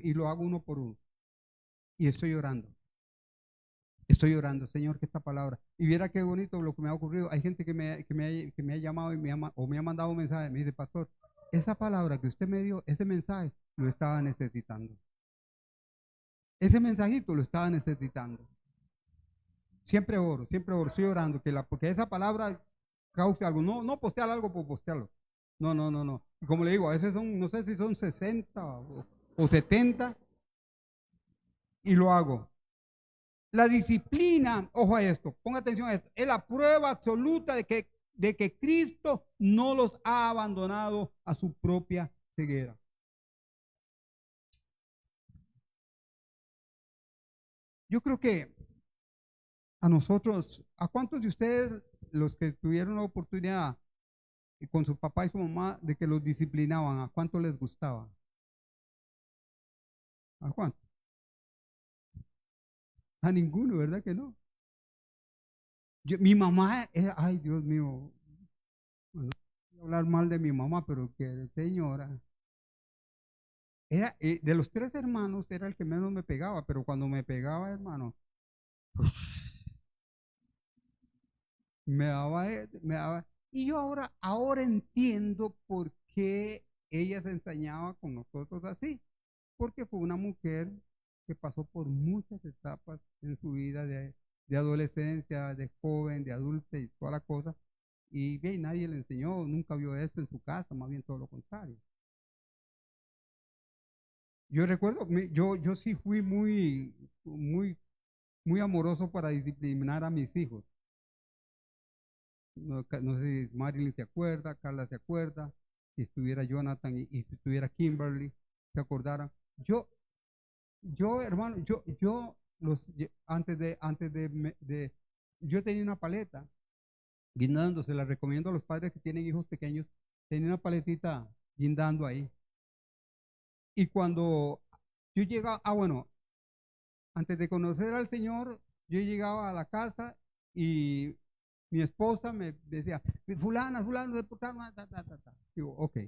y lo hago uno por uno. Y estoy orando. Estoy orando, Señor, que esta palabra. Y viera qué bonito lo que me ha ocurrido. Hay gente que me ha llamado y me ha mandado un mensaje. Me dice, pastor, esa palabra que usted me dio, ese mensaje, lo estaba necesitando. Ese mensajito lo estaba necesitando. Siempre oro, estoy orando porque esa palabra cause algo. No postear algo por postearlo. No. Y como le digo, a veces son, no sé si son 60 o 70. y lo hago. La disciplina, ojo a esto, ponga atención a esto, es la prueba absoluta de que Cristo no los ha abandonado a su propia ceguera. Yo creo que a nosotros, ¿a cuántos de ustedes, los que tuvieron la oportunidad con su papá y su mamá, de que los disciplinaban, a cuánto les gustaba? ¿A cuánto? A ninguno, ¿verdad que no? Mi mamá, ay Dios mío, bueno, no voy a hablar mal de mi mamá, pero que señora, era, de los tres hermanos era el que menos me pegaba, pero cuando me pegaba, hermano, me daba. Y yo ahora entiendo por qué ella se ensañaba con nosotros así, porque fue una mujer que pasó por muchas etapas en su vida de adolescencia, de joven, de adulta y toda la cosa, y bien, nadie le enseñó, nunca vio esto en su casa, más bien todo lo contrario. Yo recuerdo, yo sí fui muy amoroso para disciplinar a mis hijos. No, no sé si Marilyn se acuerda, Carla se acuerda, si estuviera Jonathan y si estuviera Kimberly, se acordaran. Hermano, yo tenía una paleta guindando, se la recomiendo a los padres que tienen hijos pequeños, tenía una paletita guindando ahí. Y cuando yo llegaba, bueno, antes de conocer al Señor, yo llegaba a la casa y mi esposa me decía, fulano, de Digo, ok.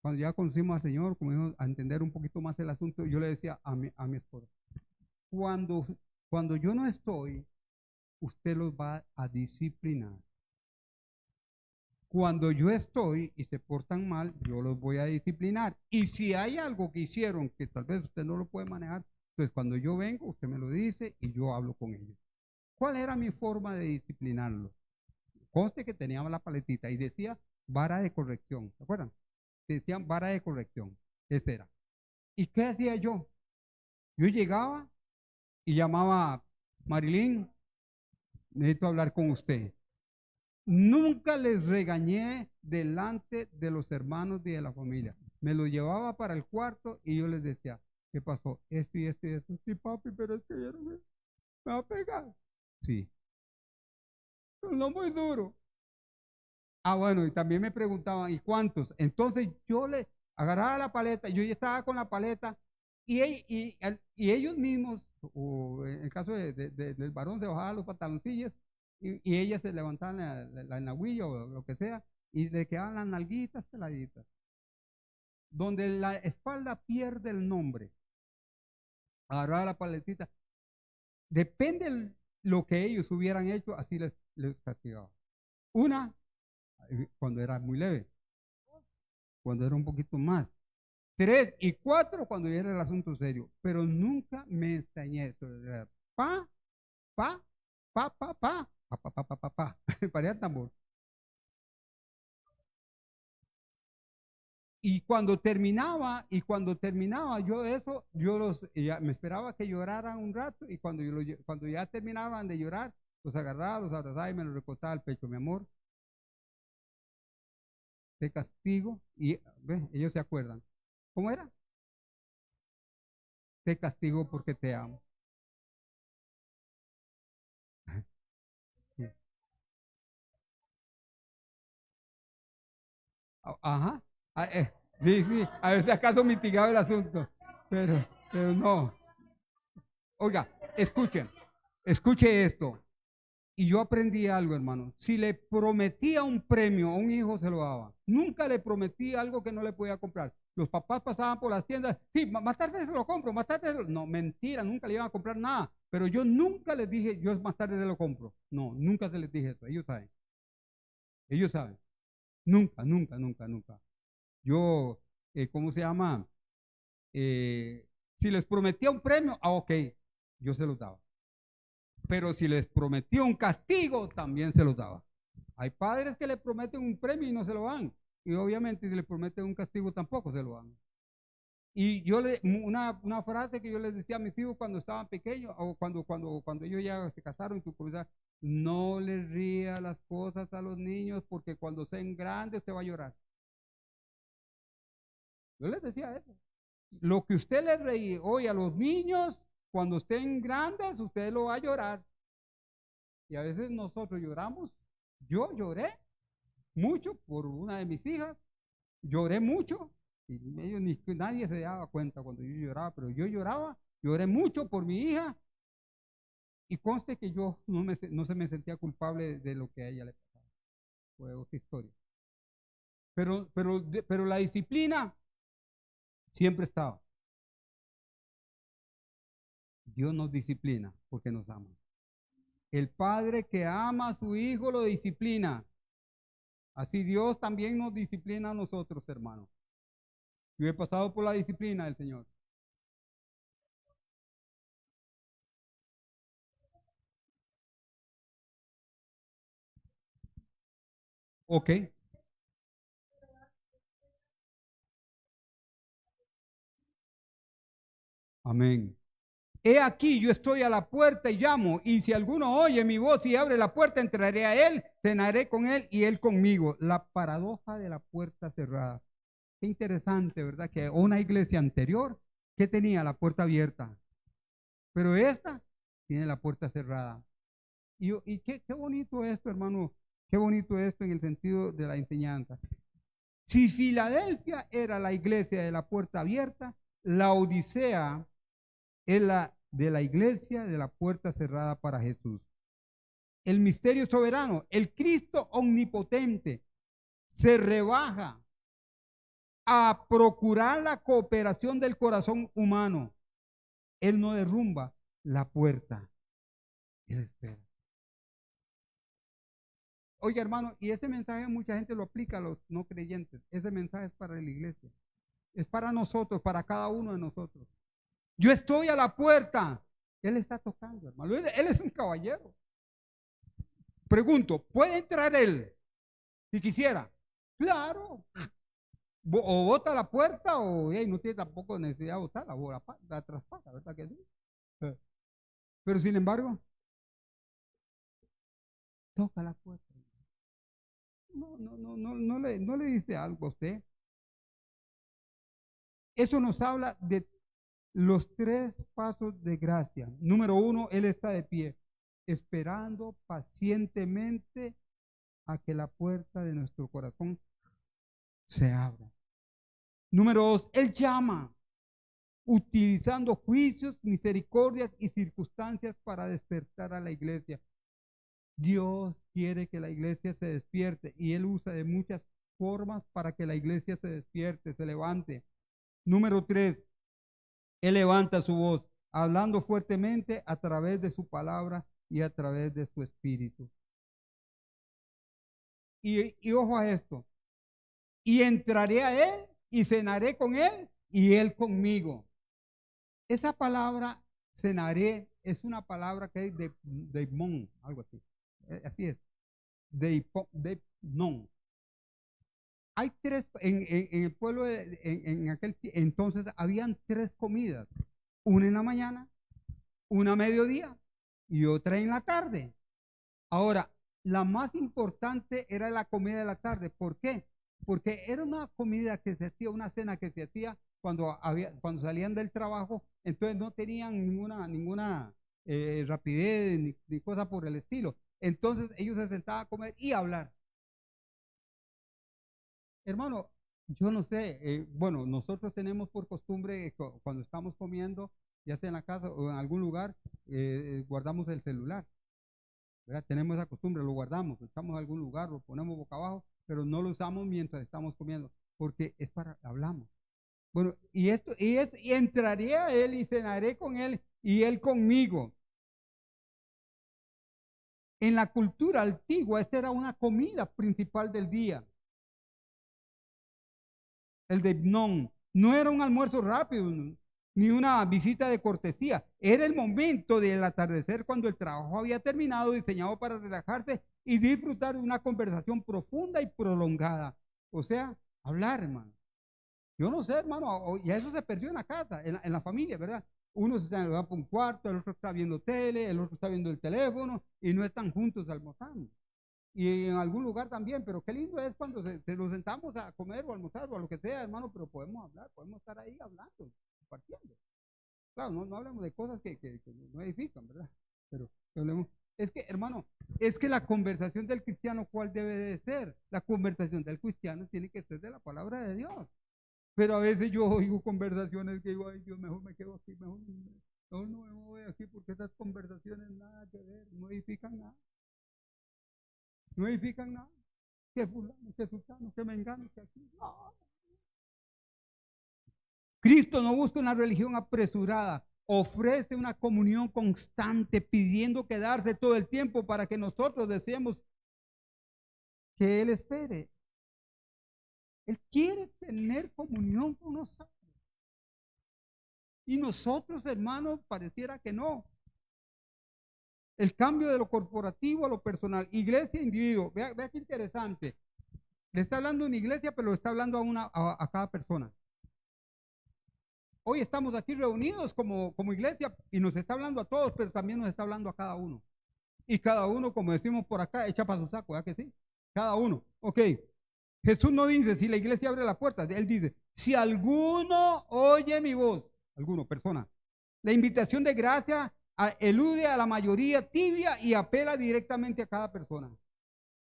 Cuando ya conocimos al Señor, comenzamos a entender un poquito más el asunto, yo le decía a mi esposa, cuando, cuando yo no estoy, usted los va a disciplinar. Cuando yo estoy y se portan mal, yo los voy a disciplinar. Y si hay algo que hicieron que tal vez usted no lo puede manejar, pues cuando yo vengo, usted me lo dice y yo hablo con ellos. ¿Cuál era mi forma de disciplinarlos? Conste que teníamos la paletita y decía vara de corrección, ¿se acuerdan? Decían vara de corrección, ese era. ¿Y qué hacía yo? Yo llegaba y llamaba a Marilyn, necesito hablar con usted. Nunca les regañé delante de los hermanos de la familia. Me los llevaba para el cuarto y yo les decía, ¿qué pasó? Esto y esto y esto. Sí, papi, pero es que ya no me va a pegar. Sí, pero no muy duro. Ah, bueno, y también me preguntaban, ¿y cuántos? Entonces yo le agarraba la paleta, yo ya estaba con la paleta, y ellos mismos, o en el caso del varón, se bajaban los pantaloncillos y ellas se levantaban la naguilla o lo que sea, y le quedaban las nalguitas peladitas. Donde la espalda pierde el nombre, agarraba la paletita. Depende lo que ellos hubieran hecho, así les castigaba. Una, cuando era muy leve, cuando era un poquito más. 3 y 4 cuando ya era el asunto serio. Pero nunca me enseñé eso. Pa, pa, pa, pa, pa, pa, pa, pa, pa, pa, pa. Parecía tambor. Y cuando terminaba yo eso, me esperaba que lloraran un rato y cuando ya terminaban de llorar, los agarraba, los abrazaba y me los recostaba al pecho, mi amor, te castigo y ellos se acuerdan. ¿Cómo era? Te castigo porque te amo. Sí. Ajá. Ah, sí, sí, a ver si acaso mitigaba el asunto, pero no. Oiga, escuche esto. Y yo aprendí algo, hermano. Si le prometía un premio a un hijo, se lo daba. Nunca le prometí algo que no le podía comprar. Los papás pasaban por las tiendas. Sí, más tarde se lo compro, más tarde se lo... No, mentira, nunca le iban a comprar nada. Pero yo nunca les dije, yo más tarde se lo compro. No, nunca se les dije eso. Ellos saben. Ellos saben. Nunca, nunca, nunca, nunca. Yo, ¿cómo se llama? Si les prometía un premio, ok, yo se los daba. Pero si les prometía un castigo, también se los daba. Hay padres que le prometen un premio y no se lo dan. Y obviamente si le prometen un castigo tampoco se lo dan. Y una frase que yo les decía a mis hijos cuando estaban pequeños, o cuando ellos ya se casaron y tu comenzar, no les ría las cosas a los niños porque cuando sean grandes usted va a llorar. Yo les decía eso. Lo que usted le reí hoy a los niños, cuando estén grandes, usted lo va a llorar. Y a veces nosotros lloramos. Yo lloré mucho por una de mis hijas. Lloré mucho. Y ellos, nadie se daba cuenta cuando yo lloraba, pero yo lloraba. Lloré mucho por mi hija. Y conste que yo no se me sentía culpable de lo que a ella le pasaba. Fue otra historia. Pero la disciplina siempre estaba. Dios nos disciplina porque nos ama. El padre que ama a su hijo lo disciplina. Así Dios también nos disciplina a nosotros, hermanos. Yo he pasado por la disciplina del Señor. Ok. Amén. He aquí, yo estoy a la puerta y llamo, y si alguno oye mi voz y abre la puerta, entraré a él, cenaré con él y él conmigo. La paradoja de la puerta cerrada. Qué interesante, ¿verdad? Que una iglesia anterior, que tenía la puerta abierta, pero esta tiene la puerta cerrada. Y qué bonito esto, hermano, qué bonito esto en el sentido de la enseñanza. Si Filadelfia era la iglesia de la puerta abierta, la Odisea es la de la iglesia de la puerta cerrada para Jesús. El misterio soberano, el Cristo omnipotente, se rebaja a procurar la cooperación del corazón humano. Él no derrumba la puerta, él espera. Oye, hermano, y ese mensaje mucha gente lo aplica a los no creyentes. Ese mensaje es para la iglesia. Es para nosotros, para cada uno de nosotros. Yo estoy a la puerta. Él está tocando, hermano. Él es un caballero. Pregunto, ¿puede entrar él si quisiera? Claro. O bota la puerta o no tiene tampoco necesidad de botarla o la traspasa, ¿verdad que sí? Pero sin embargo, toca la puerta. No le dice algo a usted. Eso nos habla de los 3 pasos de gracia. Número 1, Él está de pie, esperando pacientemente a que la puerta de nuestro corazón se abra. Número 2, Él llama, utilizando juicios, misericordias y circunstancias para despertar a la iglesia. Dios quiere que la iglesia se despierte y Él usa de muchas formas para que la iglesia se despierte, se levante. Número 3, Él levanta su voz, hablando fuertemente a través de su palabra y a través de su espíritu. Y ojo a esto. Y entraré a Él y cenaré con Él y Él conmigo. Esa palabra cenaré es una palabra que es de mon, algo así. Así es. De non. Hay 3, en el pueblo, en aquel entonces, habían 3 comidas. Una en la mañana, una a mediodía y otra en la tarde. Ahora, la más importante era la comida de la tarde. ¿Por qué? Porque era una comida que se hacía, una cena que se hacía cuando salían del trabajo, entonces no tenían ninguna rapidez ni cosa por el estilo. Entonces ellos se sentaban a comer y a hablar. Hermano, yo no sé, bueno, nosotros tenemos por costumbre cuando estamos comiendo, ya sea en la casa o en algún lugar, guardamos el celular. ¿Verdad? Tenemos esa costumbre, lo guardamos, lo echamos a algún lugar, lo ponemos boca abajo, pero no lo usamos mientras estamos comiendo, porque es para, hablamos. Bueno, y entraré a Él y cenaré con Él y Él conmigo. En la cultura antigua, esta era una comida principal del día. El de no era un almuerzo rápido, ni una visita de cortesía. Era el momento del atardecer cuando el trabajo había terminado, diseñado para relajarse y disfrutar de una conversación profunda y prolongada. O sea, hablar, hermano. Yo no sé, hermano, y eso se perdió en la casa, en la familia, ¿verdad? Uno se va por un cuarto, el otro está viendo tele, el otro está viendo el teléfono y no están juntos almorzando. Y en algún lugar también, pero qué lindo es cuando se nos sentamos a comer o almorzar o a lo que sea, hermano, pero podemos hablar, podemos estar ahí hablando, compartiendo. Claro, no hablamos de cosas que no edifican, ¿verdad? Pero hablemos. Es que, hermano, es que la conversación del cristiano, ¿cuál debe de ser? La conversación del cristiano tiene que ser de la palabra de Dios. Pero a veces yo oigo conversaciones que digo, ay Dios, mejor me quedo aquí, mejor no me voy aquí porque esas conversaciones nada que ver, no edifican nada. No edifican nada. Que fulano, que sultano, que mengano, que aquí. No. Cristo no busca una religión apresurada, ofrece una comunión constante, pidiendo quedarse todo el tiempo para que nosotros deseemos que Él espere. Él quiere tener comunión con nosotros. Y nosotros, hermanos, pareciera que no. El cambio de lo corporativo a lo personal, iglesia, individuo. Vea qué interesante. Le está hablando a una iglesia, pero le está hablando a cada persona. Hoy estamos aquí reunidos como iglesia y nos está hablando a todos, pero también nos está hablando a cada uno. Y cada uno, como decimos por acá, echa para su saco, ¿verdad que sí? Cada uno. Ok. Jesús no dice si la iglesia abre la puerta, Él dice, si alguno oye mi voz, alguno, persona, la invitación de gracia elude a la mayoría tibia y apela directamente a cada persona.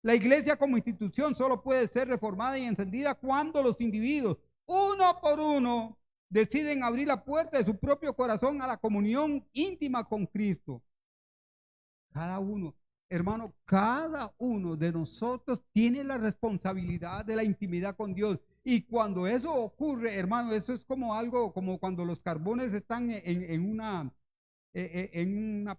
La iglesia como institución solo puede ser reformada y encendida cuando los individuos, uno por uno, deciden abrir la puerta de su propio corazón a la comunión íntima con Cristo. Cada uno, hermano, cada uno de nosotros tiene la responsabilidad de la intimidad con Dios. Y cuando eso ocurre, hermano, eso es como algo, como cuando los carbones están en una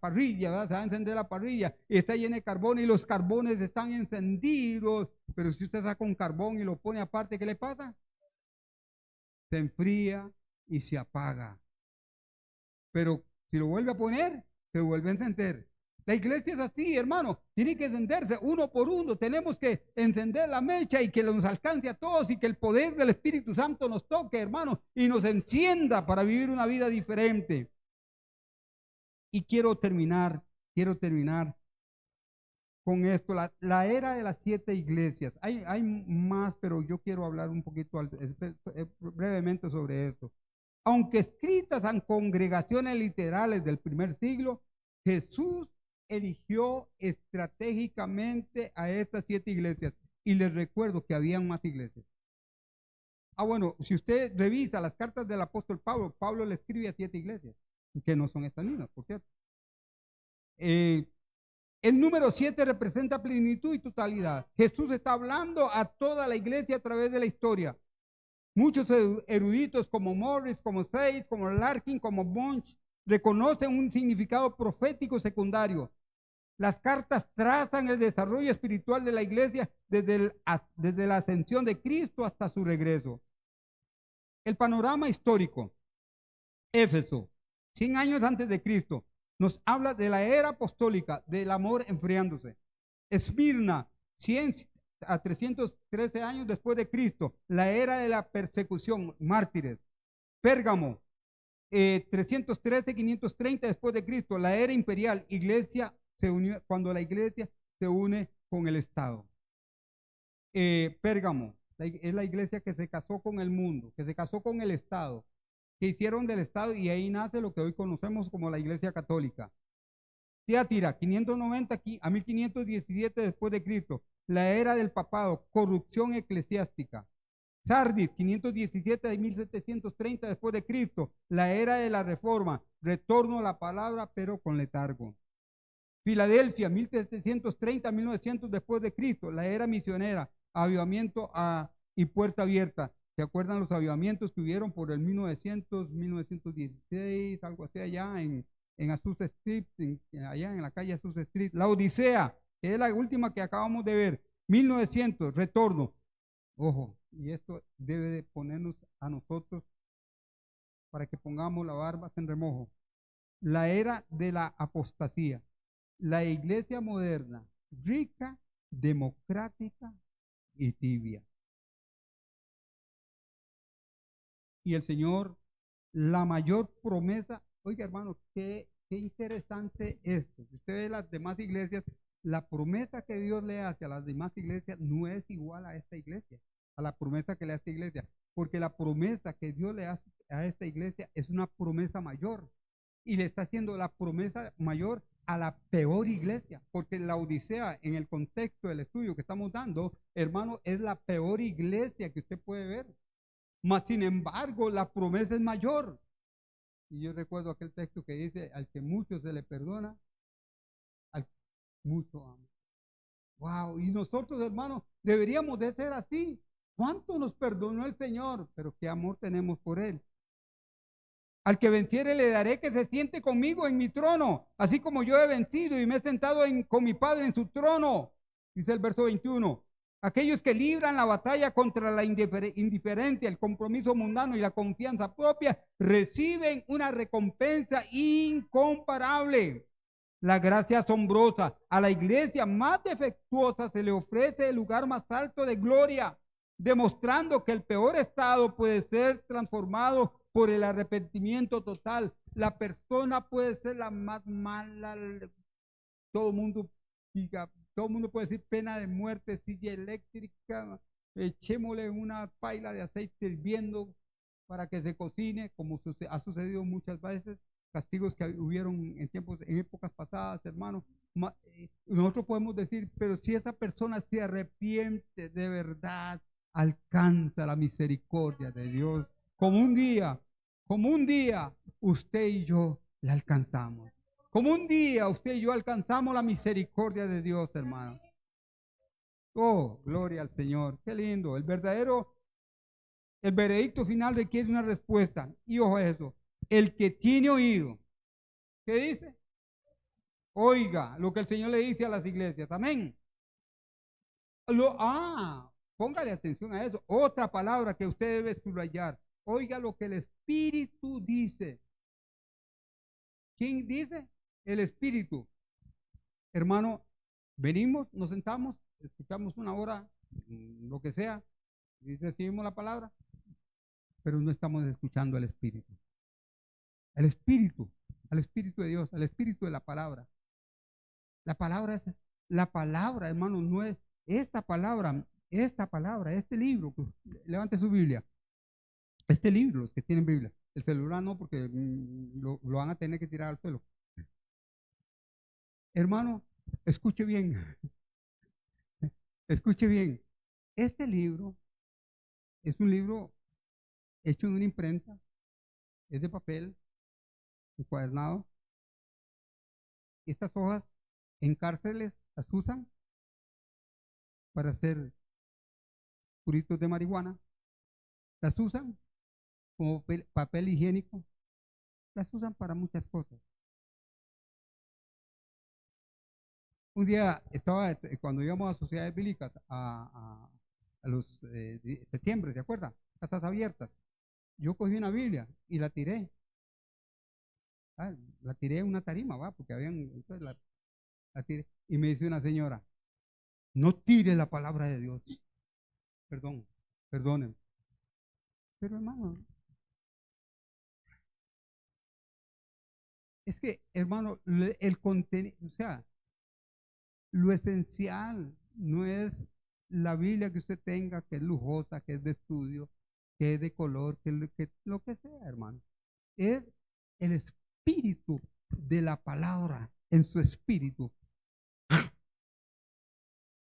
parrilla, ¿verdad? Se va a encender la parrilla y está llena de carbón y los carbones están encendidos, pero si usted saca un carbón y lo pone aparte, ¿qué le pasa? Se enfría y se apaga. Pero si lo vuelve a poner, se vuelve a encender. La iglesia es así, hermano, tiene que encenderse uno por uno, tenemos que encender la mecha y que nos alcance a todos y que el poder del Espíritu Santo nos toque, hermano, y nos encienda para vivir una vida diferente. Y quiero terminar con esto, la era de las 7 iglesias. Hay más, pero yo quiero hablar un poquito brevemente sobre esto. Aunque escritas en congregaciones literales del primer siglo, Jesús eligió estratégicamente a estas 7 iglesias. Y les recuerdo que habían más iglesias. Bueno, si usted revisa las cartas del apóstol Pablo, Pablo le escribe a 7 iglesias, que no son estas mismas, por cierto. El número 7 representa plenitud y totalidad. Jesús está hablando a toda la iglesia a través de la historia. Muchos eruditos como Morris, como Sayce, como Larkin, como Bunch, reconocen un significado profético secundario. Las cartas trazan el desarrollo espiritual de la iglesia desde la ascensión de Cristo hasta su regreso. El panorama histórico. Éfeso, 100 años antes de Cristo, nos habla de la era apostólica, del amor enfriándose. Esmirna, 100 a 313 años después de Cristo, la era de la persecución, mártires. Pérgamo, 313, 530 después de Cristo, la era imperial, iglesia se unió, cuando la iglesia se une con el Estado. Pérgamo, es la iglesia que se casó con el mundo, que se casó con el Estado, que hicieron del Estado y ahí nace lo que hoy conocemos como la Iglesia Católica. Tiatira, 590 a 1517 después de Cristo, la era del papado, corrupción eclesiástica. Sardis, 517 a 1730 después de Cristo, la era de la reforma, retorno a la palabra pero con letargo. Filadelfia, 1730 a 1900 después de Cristo, la era misionera, avivamiento y puerta abierta. ¿Se acuerdan los avivamientos que hubieron por el 1900, 1916, algo así allá en Azusa Street, allá en la calle Azusa Street? La Odisea, que es la última que acabamos de ver, 1900, retorno. Ojo, y esto debe de ponernos a nosotros para que pongamos la barba en remojo. La era de la apostasía, la iglesia moderna, rica, democrática y tibia. Y el Señor, la mayor promesa, oiga hermano, qué interesante esto. Si usted ve las demás iglesias, la promesa que Dios le hace a las demás iglesias no es igual a esta iglesia, a la promesa que le hace esta iglesia, porque la promesa que Dios le hace a esta iglesia es una promesa mayor y le está haciendo la promesa mayor a la peor iglesia, porque la Odisea, en el contexto del estudio que estamos dando, hermano, es la peor iglesia que usted puede ver. Mas, sin embargo, la promesa es mayor. Y yo recuerdo aquel texto que dice, al que mucho se le perdona, al mucho ama. Wow, y nosotros, hermanos, deberíamos de ser así. ¿Cuánto nos perdonó el Señor? Pero qué amor tenemos por Él. Al que venciere le daré que se siente conmigo en mi trono, así como yo he vencido y me he sentado con mi Padre en su trono. Dice el verso 21. Aquellos que libran la batalla contra la indiferencia, el compromiso mundano y la confianza propia, reciben una recompensa incomparable. La gracia asombrosa. A la iglesia más defectuosa se le ofrece el lugar más alto de gloria, demostrando que el peor estado puede ser transformado por el arrepentimiento total. La persona puede ser la más mala, todo el mundo diga, todo el mundo puede decir pena de muerte, silla eléctrica, echémosle una paila de aceite hirviendo para que se cocine, como ha sucedido muchas veces, castigos que hubieron en épocas pasadas, hermano. Nosotros podemos decir, pero si esa persona se arrepiente de verdad, alcanza la misericordia de Dios. Como un día, usted y yo la alcanzamos. Como un día usted y yo alcanzamos la misericordia de Dios, hermano. Oh, gloria al Señor. Qué lindo. El veredicto final requiere una respuesta. Y ojo a eso. El que tiene oído, ¿qué dice? Oiga lo que el Señor le dice a las iglesias. Amén. Póngale atención a eso. Otra palabra que usted debe subrayar. Oiga lo que el Espíritu dice. ¿Quién dice? El Espíritu. Hermano, venimos, nos sentamos, escuchamos una hora, lo que sea, y recibimos la palabra, pero no estamos escuchando al Espíritu. El Espíritu, al Espíritu de Dios, al Espíritu de la palabra. La palabra, hermano, no es esta palabra, este libro, levante su Biblia. Este libro, los que tienen Biblia. El celular no, porque lo van a tener que tirar al suelo. Hermano, escuche bien. Escuche bien. Este libro es un libro hecho en una imprenta, es de papel, encuadernado. Estas hojas en cárceles las usan para hacer puritos de marihuana. Las usan como papel higiénico. Las usan para muchas cosas. Un día cuando íbamos a sociedades bíblicas a los septiembre, ¿se acuerda? Casas abiertas. Yo cogí una Biblia y la tiré. La tiré en una tarima, ¿va? Porque entonces la tiré. Y me dice una señora, no tire la palabra de Dios. Perdonen. Pero hermano, es que, hermano, el contenido, o sea, lo esencial no es la Biblia que usted tenga, que es lujosa, que es de estudio, que es de color, que lo que sea, hermano. Es el espíritu de la palabra en su espíritu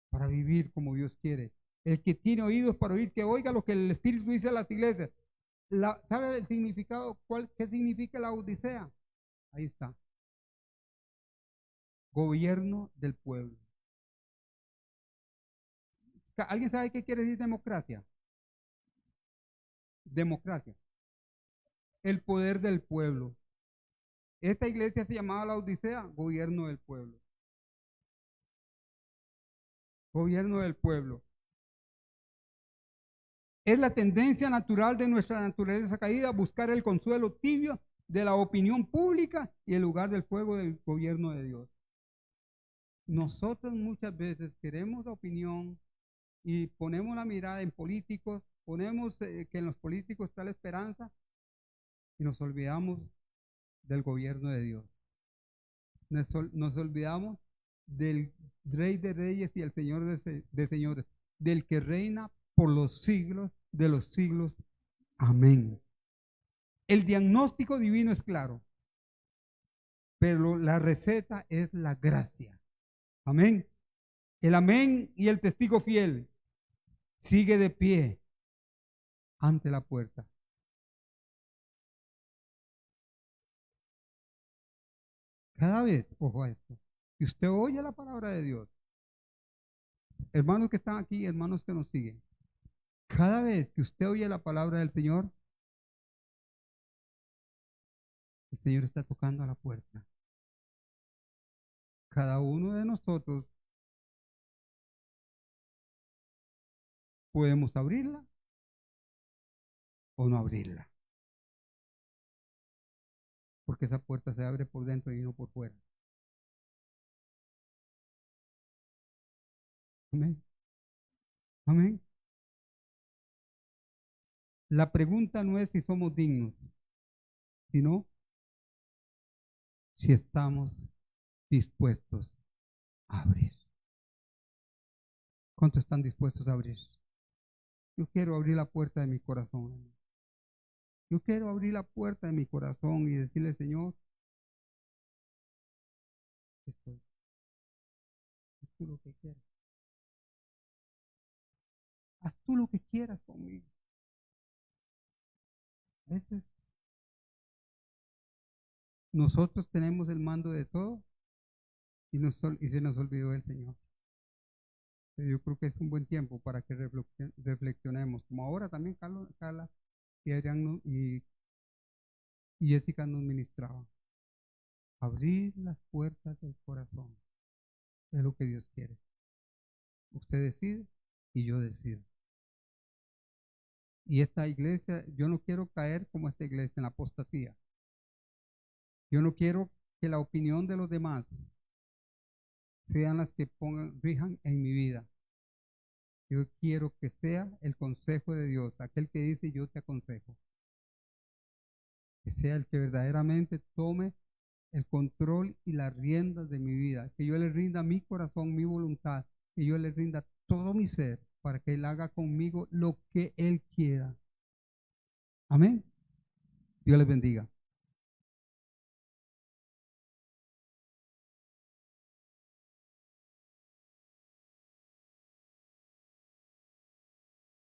para vivir como Dios quiere. El que tiene oídos para oír, que oiga lo que el Espíritu dice a las iglesias. ¿Sabe el significado? ¿Qué significa la Odisea? Ahí está. Gobierno del pueblo. ¿Alguien sabe qué quiere decir democracia? Democracia. El poder del pueblo. Esta iglesia se llamaba la Odisea, gobierno del pueblo. Gobierno del pueblo. Es la tendencia natural de nuestra naturaleza caída buscar el consuelo tibio de la opinión pública y el lugar del fuego del gobierno de Dios. Nosotros muchas veces queremos la opinión y ponemos la mirada en políticos ponemos que en los políticos está la esperanza y nos olvidamos del gobierno de Dios. Nos olvidamos del Rey de Reyes y el Señor de Señores, del que reina por los siglos de los siglos. Amén. El diagnóstico divino es claro, pero la receta es la gracia. Amén. El amén y el testigo fiel sigue de pie ante la puerta. Cada vez, ojo a esto, si usted oye la palabra de Dios, hermanos que están aquí, hermanos que nos siguen, cada vez que usted oye la palabra del Señor, el Señor está tocando a la puerta. Cada uno de nosotros podemos abrirla o no abrirla, porque esa puerta se abre por dentro y no por fuera. Amén. Amén. La pregunta no es si somos dignos, sino si estamos dispuestos a abrir. ¿Cuántos están dispuestos a abrir? Yo quiero abrir la puerta de mi corazón. Yo quiero abrir la puerta de mi corazón y decirle, Señor, estoy. Haz tú lo que quieras. Haz tú lo que quieras conmigo. A veces nosotros tenemos el mando de todo y se nos olvidó el Señor. Pero yo creo que es un buen tiempo para que reflexionemos. Como ahora también Carla y Adrián y Jessica nos ministraban. Abrir las puertas del corazón es lo que Dios quiere. Usted decide y yo decido. Y esta iglesia, yo no quiero caer como esta iglesia en la apostasía. Yo no quiero que la opinión de los demás sean las que rijan en mi vida. Yo quiero que sea el consejo de Dios, aquel que dice yo te aconsejo. Que sea el que verdaderamente tome el control y las riendas de mi vida. Que yo le rinda mi corazón, mi voluntad. Que yo le rinda todo mi ser para que Él haga conmigo lo que Él quiera. Amén. Dios les bendiga.